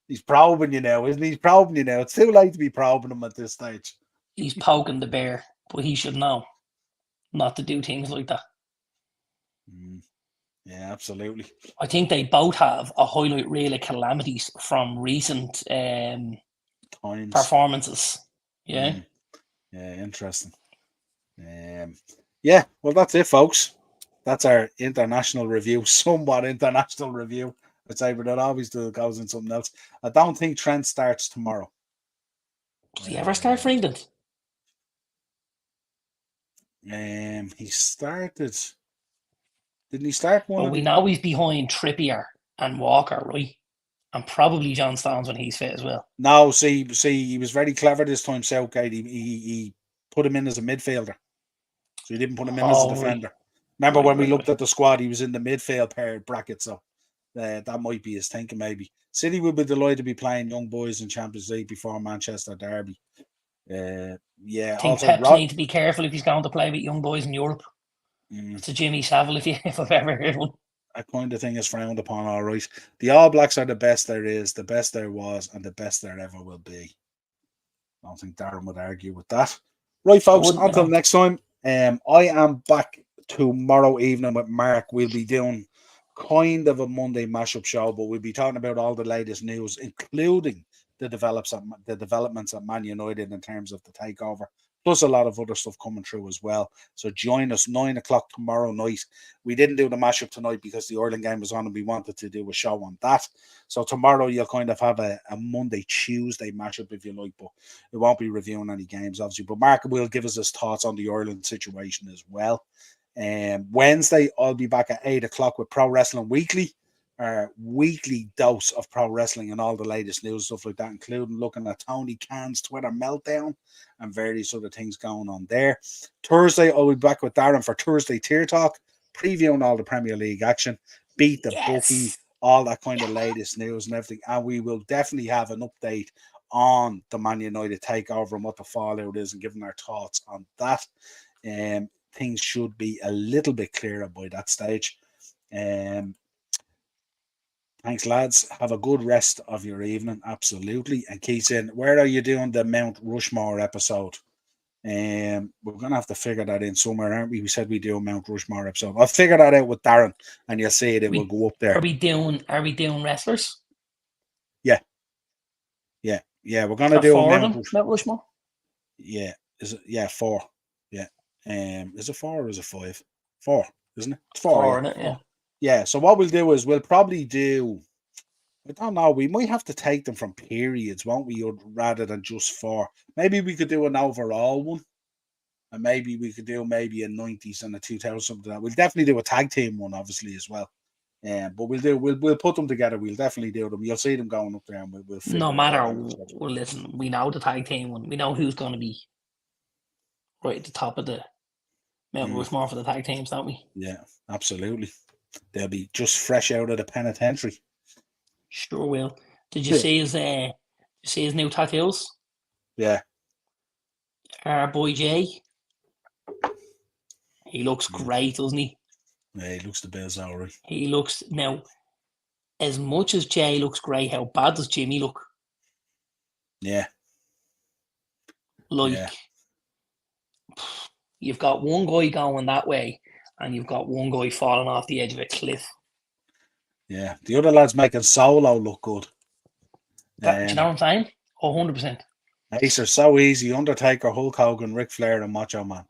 A: He's probing you now, isn't he? He's probing you now. It's too late to be probing him at this stage.
B: He's poking the bear, but he should know not to do things like that.
A: Yeah, absolutely.
B: I think they both have a highlight reel of calamities from recent
A: Times.
B: performances. Yeah.
A: Yeah, interesting. Yeah, well, that's it, folks. That's our international review, somewhat international review. I'd say, but it always goes in something else. I don't think Trent starts tomorrow.
B: Does he ever start for England?
A: He started. Didn't he start one?
B: Well, we know he's behind Trippier and Walker, right? And probably John Stones when he's fit as well.
A: No, see, he was very clever this time, Southgate. He put him in as a midfielder. So he didn't put him in as a defender.
B: Right.
A: Remember when we looked at the squad, he was in the midfield pair bracket, so that might be his thinking maybe. City will be delighted to be playing young boys in Champions League before Manchester Derby. Yeah,
B: I think
A: also
B: Pep need to be careful if he's going to play with young boys in Europe. It's a Jimmy Savile if I've ever heard one.
A: That kind of thing is frowned upon, all right. The All Blacks are the best there is, the best there was, and the best there ever will be. I don't think Darren would argue with that. Right, folks, until next time. I am back tomorrow evening with Mark. We'll be doing kind of a Monday mashup show, but we'll be talking about all the latest news, including the developments at Man United in terms of the takeover, plus a lot of other stuff coming through as well. So join us 9:00 tomorrow night. We didn't do the mashup tonight because the Ireland game was on and we wanted to do a show on that. So tomorrow you'll kind of have a Monday, Tuesday mashup if you like, but it won't be reviewing any games, obviously. But Mark will give us his thoughts on the Ireland situation as well. Wednesday, I'll be back at 8:00 with Pro Wrestling Weekly, our weekly dose of pro wrestling and all the latest news, stuff like that, including looking at Tony Khan's Twitter meltdown and various other things going on there. Thursday, I'll be back with Darren for Thursday Tier Talk, previewing all the Premier League action, beat the bookie, all that kind of latest news and everything. And we will definitely have an update on the Man United takeover and what the fallout is and giving our thoughts on that. Things should be a little bit clearer by that stage. Thanks, lads. Have a good rest of your evening. Absolutely. And Keith's in. Where are you doing the Mount Rushmore episode? We're going to have to figure that in somewhere, aren't we? We said we'd do a Mount Rushmore episode. I'll figure that out with Darren and you'll see it. It will go up there.
B: Are we doing wrestlers?
A: Yeah. We're going to do a
B: Mount Rushmore.
A: Yeah. Is it? Yeah, 4. Yeah. Is it 4 or is it 5? 4, isn't it? It's 4,
B: isn't it? Yeah.
A: Yeah, so what we'll do is we'll probably do, I don't know, we might have to take them from periods, won't we, rather than just 4. Maybe we could do an overall one, and maybe we could do maybe a 90s and a 2000s, something like that. We'll definitely do a tag team one, obviously, as well. But we'll put them together. We'll definitely do them. You'll see them going up there, and we'll figure
B: no matter. Well, listen, we know the tag team one. We know who's going to be right at the top of the Mount Rushmore for the tag teams, don't we?
A: Yeah, absolutely. They'll be just fresh out of the penitentiary.
B: Sure will. Did you see his You see his new tattoos?
A: Yeah.
B: Our boy Jay. He looks
A: Yeah.
B: great, doesn't he?
A: Yeah, he looks the best, alright.
B: He looks now. As much as Jay looks great, how bad does Jimmy look?
A: Yeah.
B: Like
A: Yeah.
B: you've got one guy going that way, and you've got one guy falling off the edge of a cliff.
A: Yeah. The other lad's making Solo look good.
B: Do you know what I'm saying? 100%.
A: Ace are so easy. Undertaker, Hulk Hogan, Ric Flair, and Macho Man.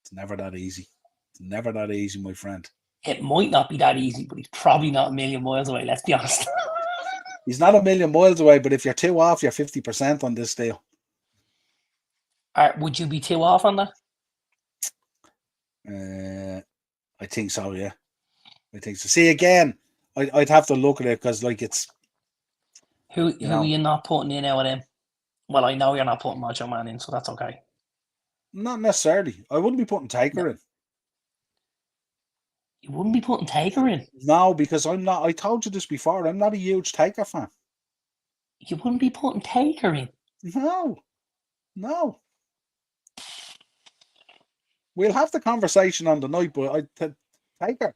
A: It's never that easy. It's never that easy, my friend.
B: It might not be that easy, but he's probably not a million miles away. Let's be honest.
A: He's not a million miles away, but if you're two off, you're 50% on this deal.
B: Would you be too off on that?
A: I think so, yeah. I think so. See, again, I'd have to look at it because, like, it's...
B: Who are you not putting in out of them? Well, I know you're not putting Macho Man in, so that's okay.
A: Not necessarily. I wouldn't be putting Taker in.
B: You wouldn't be putting Taker in?
A: No, because I'm not... I told you this before. I'm not a huge Taker fan.
B: You wouldn't be putting Taker in?
A: No. We'll have the conversation on the night, but Taker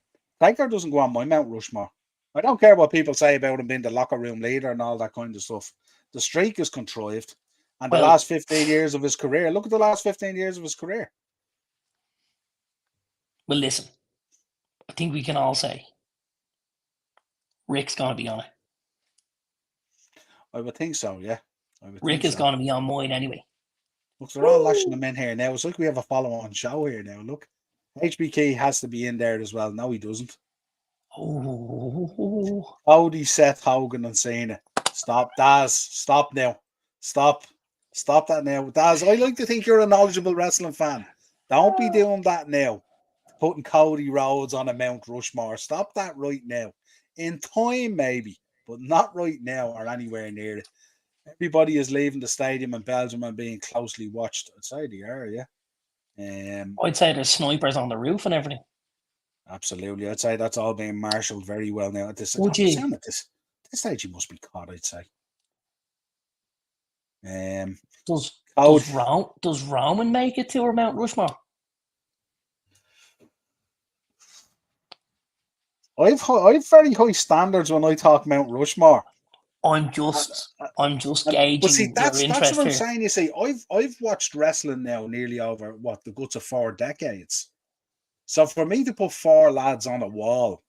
A: doesn't go on my Mount Rushmore. I don't care what people say about him being the locker room leader and all that kind of stuff. The streak is contrived. And the last 15 years of his career, look at the last 15 years of his career.
B: Well, listen, I think we can all say Rick's going to be on it.
A: I would think so, yeah.
B: Rick is going to be on mine anyway.
A: Look, they're all lashing them in here now. It's like we have a follow-on show here now. Look, HBK has to be in there as well. No, he doesn't.
B: Oh.
A: Cody, Seth, Hogan, and Cena. Stop, Daz. Stop now. Stop that now. Daz, I like to think you're a knowledgeable wrestling fan. Don't be doing that now. Putting Cody Rhodes on a Mount Rushmore. Stop that right now. In time, maybe, but not right now or anywhere near it. Everybody is leaving the stadium in Belgium and being closely watched. I'd say they are, yeah.
B: I'd say there's snipers on the roof and everything.
A: Absolutely. I'd say that's all being marshalled very well now. At this,
B: Would you?
A: At this stage, you must be caught, I'd say.
B: Does Roman make it to our Mount Rushmore?
A: I've very high standards when I talk Mount Rushmore.
B: I'm just gauging.
A: But see, that's
B: your
A: what
B: interest
A: I'm
B: here.
A: saying. You see, I've watched wrestling now nearly over the guts of 4 decades. So for me to put 4 lads on a wall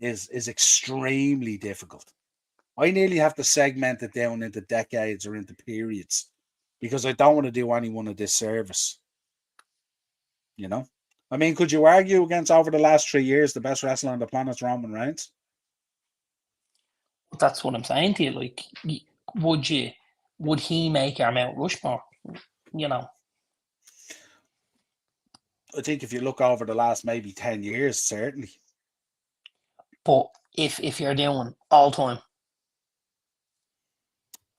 A: is extremely difficult. I nearly have to segment it down into decades or into periods because I don't want to do anyone a disservice. You know? I mean, could you argue against over the last 3 years the best wrestler on the planet's Roman Reigns?
B: That's what I'm saying to you. Like, would he make our Mount Rushmore? You know?
A: I think if you look over the last maybe 10 years, certainly.
B: But if you're doing all time,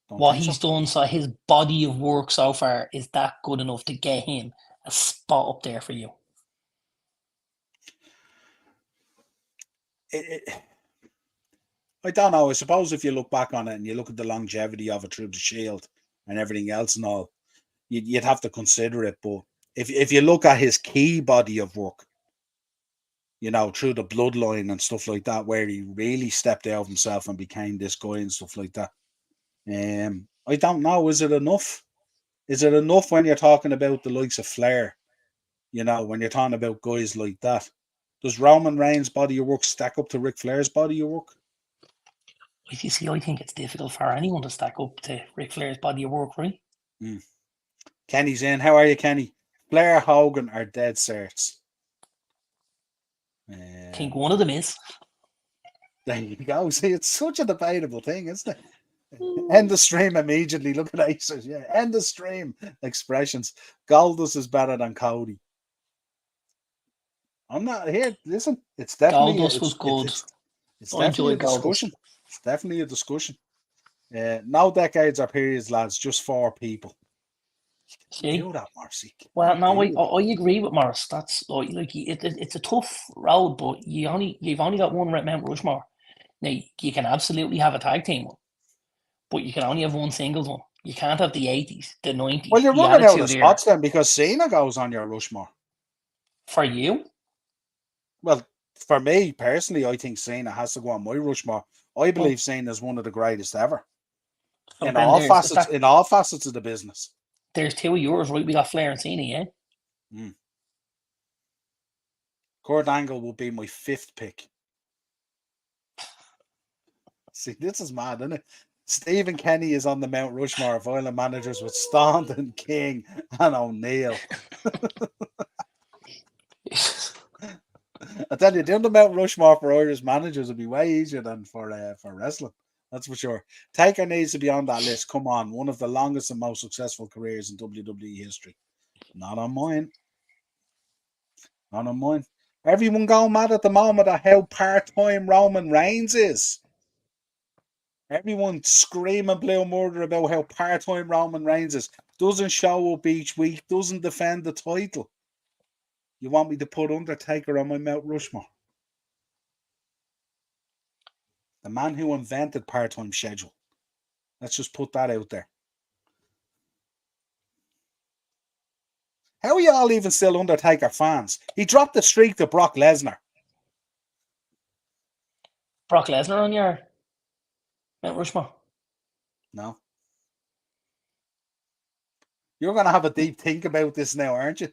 B: what he's done, so his body of work so far, is that good enough to get him a spot up there for you?
A: I don't know. I suppose if you look back on it and you look at the longevity of it through the Shield and everything else and all, you'd have to consider it. But if you look at his key body of work, you know, through the bloodline and stuff like that, where he really stepped out of himself and became this guy and stuff like that, I don't know. Is it enough? Is it enough when you're talking about the likes of Flair? You know, when you're talking about guys like that, does Roman Reigns' body of work stack up to Ric Flair's body of work?
B: You see, I think it's difficult for anyone to stack up to Ric Flair's body of work, right?
A: Kenny's in. How are you, Kenny? Flair, Hogan are dead certs.
B: I think one of them is.
A: There you go. See, it's such a debatable thing, isn't it? End the stream immediately. Look at Aces. Yeah, end the stream. Expressions. Goldust is better than Cody. I'm not here. Listen, it's definitely
B: Goldust was good.
A: It's definitely a discussion. It's definitely a discussion. No decades or periods, lads. Just 4 people.
B: See?
A: Do that, Marcy.
B: Well, no, I agree with Morris. That's like it's a tough road, but you've only got one Mount Rushmore. Now you can absolutely have a tag team one, but you can only have one singles one. You can't have the 80s, the 90s,
A: Well, you're
B: the
A: running out of
B: Attitude Era.
A: spots then because Cena goes on your Rushmore.
B: For you?
A: Well, for me personally, I think Cena has to go on my Rushmore. I believe Cena is one of the greatest ever
B: So
A: in
B: then
A: all
B: there's
A: facets. In all facets of the business.
B: There's two of yours, right? We got Flair and Cena, yeah.
A: Kurt Angle will be my 5th pick. See, this is mad, isn't it? Stephen Kenny is on the Mount Rushmore of Ireland managers with Staunton, King, and O'Neill. I tell you, doing the Mount Rushmore for Irish managers would be way easier than for wrestling. That's for sure. Taker needs to be on that list. Come on, one of the longest and most successful careers in WWE history. Not on mine. Not on mine. Everyone going mad at the moment at how part-time Roman Reigns is. Everyone screaming blue murder about how part-time Roman Reigns is. Doesn't show up each week. Doesn't defend the title. You want me to put Undertaker on my Mount Rushmore? The man who invented part-time schedule. Let's just put that out there. How are you all even still Undertaker fans? He dropped the streak to Brock Lesnar.
B: Brock Lesnar on your Mount Rushmore?
A: No. You're going to have a deep think about this now, aren't you?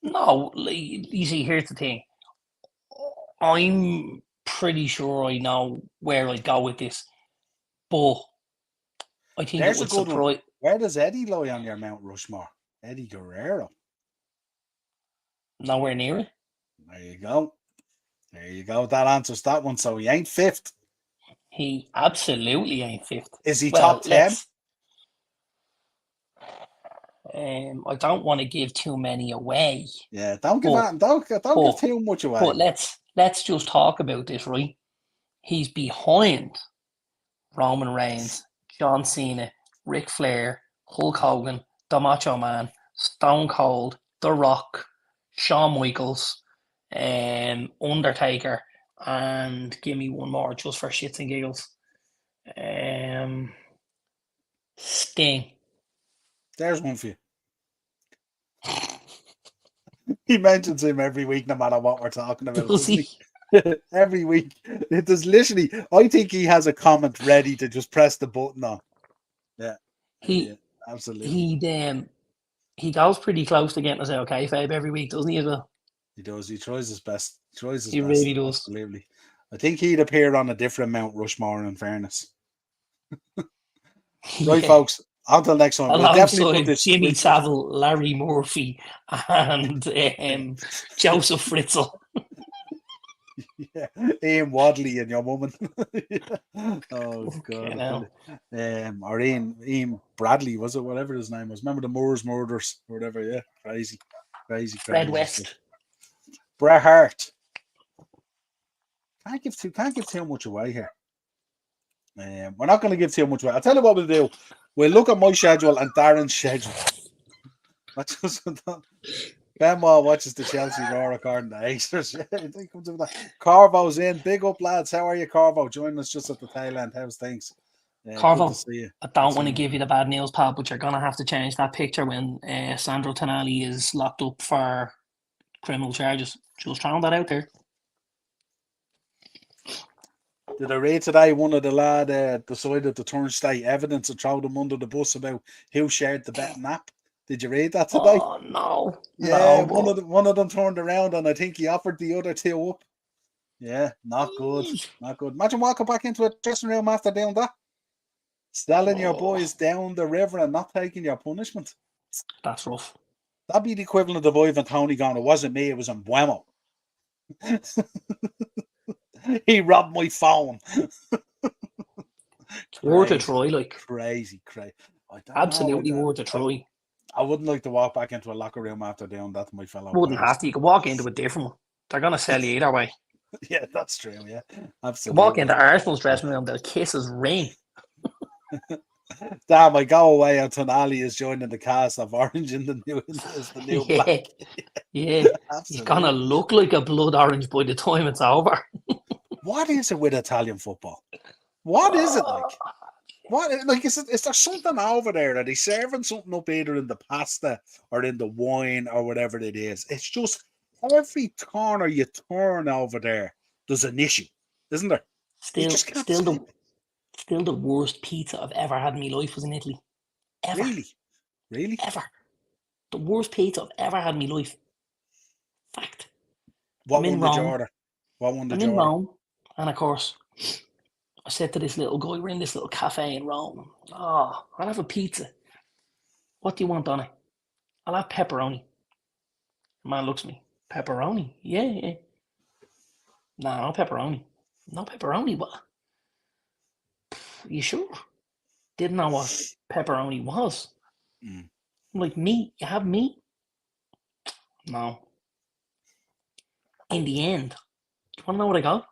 B: No, you see, here's the thing. I'm pretty sure I know where I'd go with this, but I think
A: There's
B: it would
A: a good
B: surprise.
A: one. Where does Eddie lie on your Mount Rushmore? Eddie Guerrero.
B: Nowhere near it.
A: There you go. There you go. That answers that one. So he ain't 5th.
B: He absolutely ain't 5th.
A: Is he top 10?
B: I don't want to give too many away.
A: Yeah, don't give too much away.
B: But let's just talk about this, right? He's behind Roman Reigns, John Cena, Ric Flair, Hulk Hogan, The Macho Man, Stone Cold, The Rock, Shawn Michaels, Undertaker, and give me one more just for shits and giggles. Sting.
A: There's one for you. He mentions him every week, no matter what we're talking about.
B: Does he?
A: Every week. It does literally. I think he has a comment ready to just press the button on. Yeah. Absolutely.
B: He goes pretty close to getting us out kayfabe every week, doesn't he, as well?
A: He does. He tries his best.
B: He really does.
A: Absolutely. I think he'd appear on a different Mount Rushmore, in fairness. Right, folks. Until next time. We'll definitely put this.
B: Jimmy Savile, Larry Murphy, and Joseph Fritzl.
A: Yeah, Ian Wadley and your woman. Oh God! Or Ian Bradley, was it? Whatever his name was. Remember the Moors murders or whatever? Yeah, crazy.
B: Fred West,
A: Bret Hart. Can't give too much away here. We're not going to give too much away. I'll tell you what we'll do. We'll look at my schedule and Darren's schedule. Benoit watches the Chelsea Raw according to Acers. Carvo's in. Big up, lads. How are you, Carvo? Joining us just at the tail end. How's things?
B: Carvo, I don't want to give you the bad news, pal, but you're going to have to change that picture when Sandro Tonali is locked up for criminal charges. Just throwing that out there.
A: Did I read today one of the lad decided to turn state evidence and throw them under the bus about who shared the betting app? Did you read that today?
B: Oh, no.
A: Yeah,
B: no,
A: one of them turned around and I think he offered the other two up. Yeah, not good. Not good. Imagine walking back into a dressing room after doing that. Selling your boys down the river and not taking your punishment.
B: That's rough.
A: That'd be the equivalent of Ivan Tony going, it wasn't me, it was Mbuemo. He robbed my phone.
B: Worth a try, like.
A: Crazy.
B: Absolutely worth a try.
A: I wouldn't like to walk back into a locker room after doing that to my fellow.
B: Wouldn't have to. You could walk into a different one. They're going to sell you either way.
A: Yeah, that's true. Yeah, absolutely.
B: You walk into Arsenal's dressing room, they'll kiss his ring.
A: Damn, I go away and Tonali is joining the cast of Orange in the new Black.
B: Yeah. He's going to look like a blood orange by the time it's over.
A: What is it with Italian football? What is it like? What, like, is there something over there? Are they serving something up either in the pasta or in the wine or whatever it is? It's just every corner you turn over there, there's an issue, isn't there? You
B: Still,
A: just can't
B: still
A: stop
B: the
A: it.
B: still the worst pizza I've ever had in my life was in Italy. Ever,
A: Really? Really?
B: ever. The worst pizza I've ever had in my life. Fact. I'm
A: What
B: in
A: one did you
B: Rome.
A: order? What one did
B: I'm
A: you
B: in
A: order?
B: Rome, and of course, I said to this little guy, we're in this little cafe in Rome. Oh, I'll have a pizza. What do you want on it? I'll have pepperoni. The man looks at me. Pepperoni? Yeah, yeah. No, no pepperoni. No pepperoni. What? You sure? Didn't know what pepperoni was.
A: Mm.
B: I'm like, meat? You have meat? No. In the end, do you want to know what I got?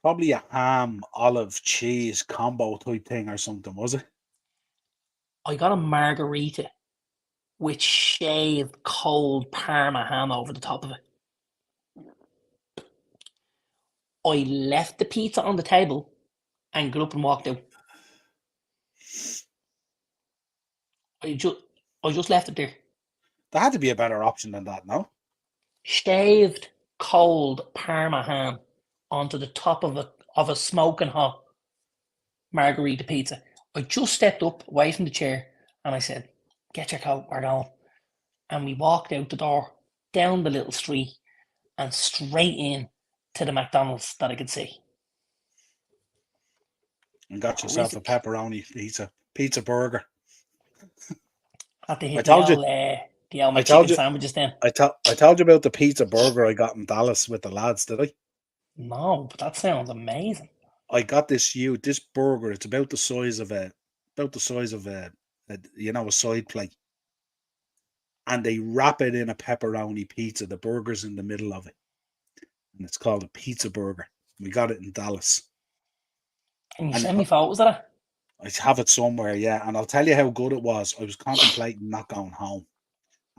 A: Probably a ham, olive, cheese combo type thing or something, was it?
B: I got a margarita with shaved cold Parma ham over the top of it. I left the pizza on the table and got up and walked out. I just, I just left it there.
A: There had to be a better option than that, no?
B: Shaved cold Parma ham onto the top of a smoking hot margarita pizza. I just stepped up away from the chair and I said, "Get your coat, we're going." And we walked out the door, down the little street, and straight in to the McDonald's that I could see.
A: And got yourself a
B: Horrific.
A: pepperoni pizza burger.
B: Had to
A: I
B: hit
A: told you,
B: the old
A: I told
B: McChicken
A: you,
B: sandwiches then.
A: I told you about the pizza burger I got in Dallas with the lads, did I?
B: No, but that sounds amazing.
A: I got this burger. It's about the size of a side plate, and they wrap it in a pepperoni pizza. The burger's in the middle of it, and it's called a pizza burger. We got it in Dallas,
B: Can you
A: and
B: send me photos of that?
A: I have it somewhere, yeah. And I'll tell you how good it was. I was contemplating not going home,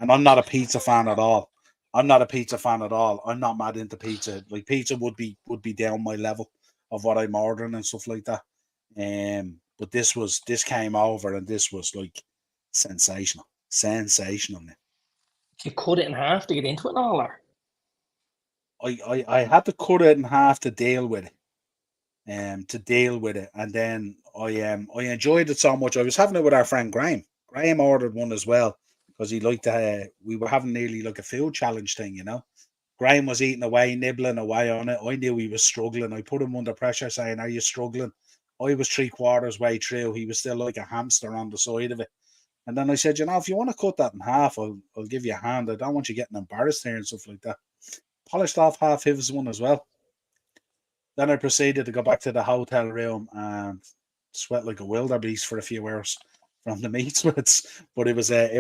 A: and I'm not a pizza fan at all. I'm not a pizza fan at all. I'm not mad into pizza. Like pizza would be down my level of what I'm ordering and stuff like that. But this came over and this was like sensational, sensational. Man.
B: You cut it in half to get into it and all, or?
A: I had to cut it in half to deal with it, and then I enjoyed it so much. I was having it with our friend Graham. Graham ordered one as well because he liked to. We were having nearly like a food challenge thing, you know. Graham was eating away, nibbling away on it. I knew he was struggling. I put him under pressure, saying, "Are you struggling?" I was three quarters way through. He was still like a hamster on the side of it. And then I said, if you want to cut that in half, I'll give you a hand. I don't want you getting embarrassed here and stuff like that. Polished off half his one as well. Then I proceeded to go back to the hotel room and sweat like a wildebeest for a few hours from the meat sweats. But it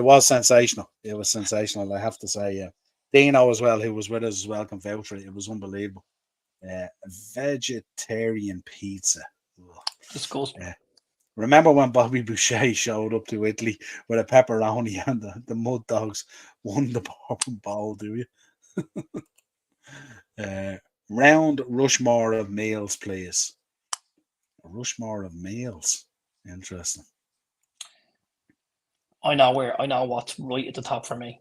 A: was sensational. It was sensational, I have to say. Yeah. Dino as well, who was with us as well, can vouch for it. It was unbelievable. Vegetarian pizza.
B: Disgusting.
A: Remember when Bobby Boucher showed up to Italy with a pepperoni and the Mud Dogs won the Bourbon Bowl, do you? Round Rushmore of meals, please. A Rushmore of meals. Interesting.
B: I know what's right at the top for me.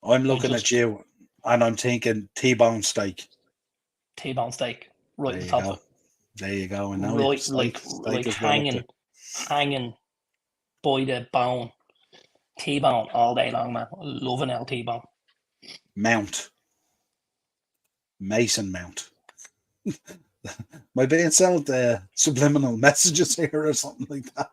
A: I'm
B: I
A: looking at
B: just
A: you and I'm thinking T-bone steak.
B: T-bone steak right
A: There
B: at the
A: you
B: top of
A: go.
B: it.
A: There you go. And now
B: Right,
A: steak
B: like
A: is well up there.
B: hanging by the bone. T-bone all day long, man. I love an L T-bone.
A: Mount. Mason Mount. Am I being sent subliminal messages here or something like that?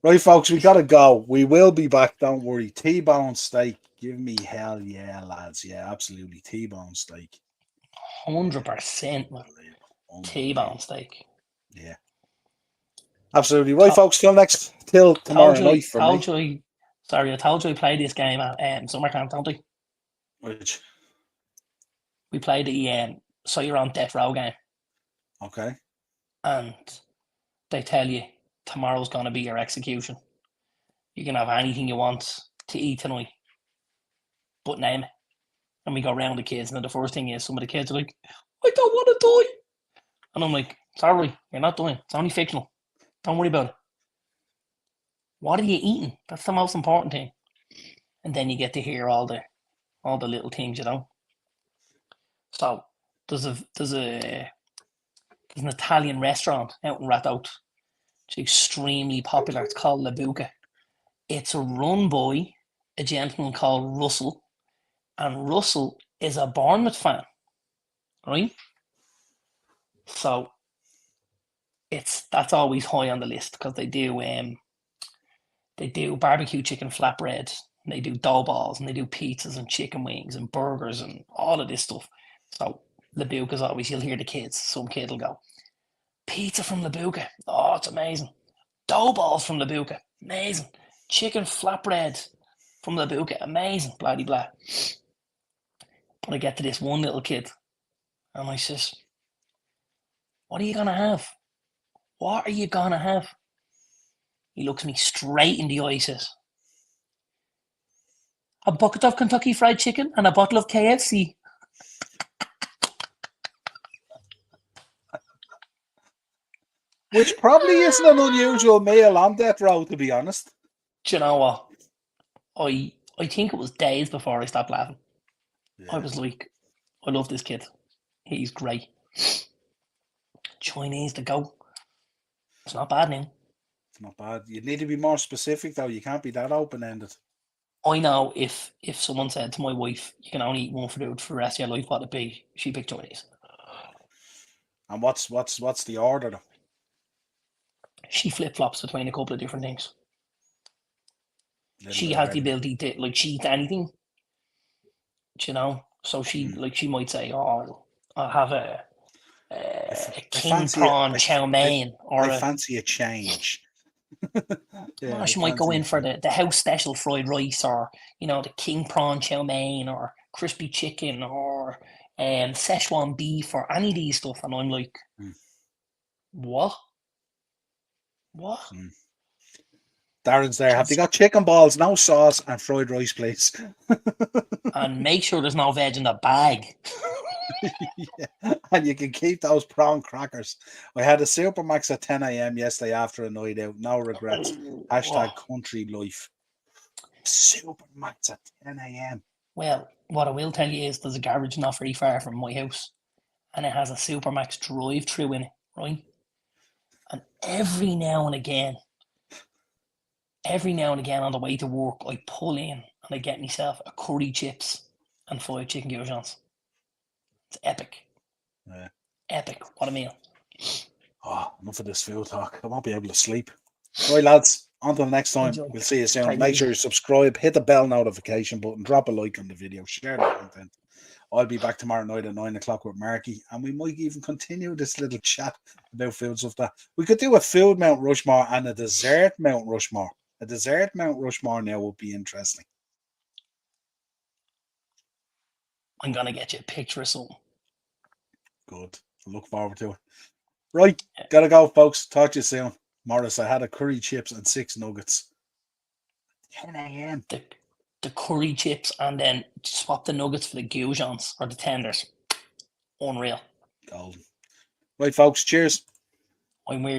A: Right, folks, we gotta go. We will be back. Don't worry. T-bone steak. Give me hell yeah, lads. Yeah, absolutely. T-bone steak.
B: 100%, man.
A: Unbelievable.
B: T-bone steak.
A: Yeah, absolutely. Right,
B: To-
A: folks. Till tomorrow night for me.
B: I told you I played this game at summer camp, don't I?
A: Which
B: We played the So You're on Death Row game,
A: okay.
B: and they tell you tomorrow's gonna be your execution. You can have anything you want to eat tonight. but name it. And we go round the kids, and then the first thing is some of the kids are like, I don't want to die. And I'm like, sorry, you're not dying. It's only fictional. Don't worry about it. What are you eating? That's the most important thing. And then you get to hear all the little things, you know. So there's an Italian restaurant out in Rathouth. It's extremely popular. It's called La Buca. It's run by a gentleman called Russell, and Russell is a Bournemouth fan, right? So that's always high on the list because they do barbecue chicken flatbread, and they do dough balls, and they do pizzas and chicken wings and burgers and all of this stuff. So La Buca's always, you'll hear the kids. Some kid will go, pizza from La Buca. Oh, it's amazing. Dough balls from La Buca. Amazing. Chicken flatbread from La Buca. Amazing. Blah, blah, blah. But I get to this one little kid, and I says, what are you going to have? What are you going to have? He looks me straight in the eye, says, a bucket of Kentucky Fried Chicken and a bottle of KFC.
A: Which probably isn't an unusual meal on death row, to be honest.
B: Do you know what? I think it was days before I stopped laughing. Yeah. I was like, I love this kid. He's great. Chinese to go. It's not bad now.
A: It's not bad. You need to be more specific, though. You can't be that open-ended. I
B: know if someone said to my wife, you can only eat one food for the rest of your life, what would it be? She'd pick Chinese.
A: And what's the order, though?
B: She flip-flops between a couple of different things. She has the ability to, like, she eats anything. You know? So she might say, oh, I'll have a king prawn chow mein.
A: I fancy a change.
B: Yeah, she might go in for the house special fried rice, or, you know, the king prawn chow mein, or crispy chicken, or Szechuan beef, or any of these stuff. And I'm like, what?
A: Darren's there. Have they got chicken balls, no sauce, and fried rice, please?
B: And make sure there's no veg in the bag.
A: Yeah. And you can keep those prawn crackers. I had a Supermax at 10 a.m. yesterday after a night out. No regrets. Hashtag country life. Supermax at 10 a.m.
B: Well, what I will tell you is there's a garage not very far from my house, and it has a Supermax drive-through in it, right? And every now and again on the way to work, I pull in and I get myself a curry chips and 5 chicken goujons. It's epic.
A: Yeah.
B: Epic. What a meal.
A: Oh, enough of this food talk. I won't be able to sleep. Right, lads. Until next time. We'll see you soon. Make sure you subscribe, hit the bell notification button, drop a like on the video, share the content. I'll be back tomorrow night at 9 o'clock with Marky, and we might even continue this little chat about food stuff. That we could do a food Mount Rushmore and a dessert Mount Rushmore. A dessert Mount Rushmore now would be interesting.
B: I'm going to get you a picture of something.
A: Good. I look forward to it. Right. Gotta go, folks. Talk to you soon. Morris, I had a curry chips and 6 nuggets. 10 a.m.
B: The curry chips, and then swap the nuggets for the goujons or the tenders. Unreal.
A: Golden. Right, folks. Cheers.
B: I'm weird.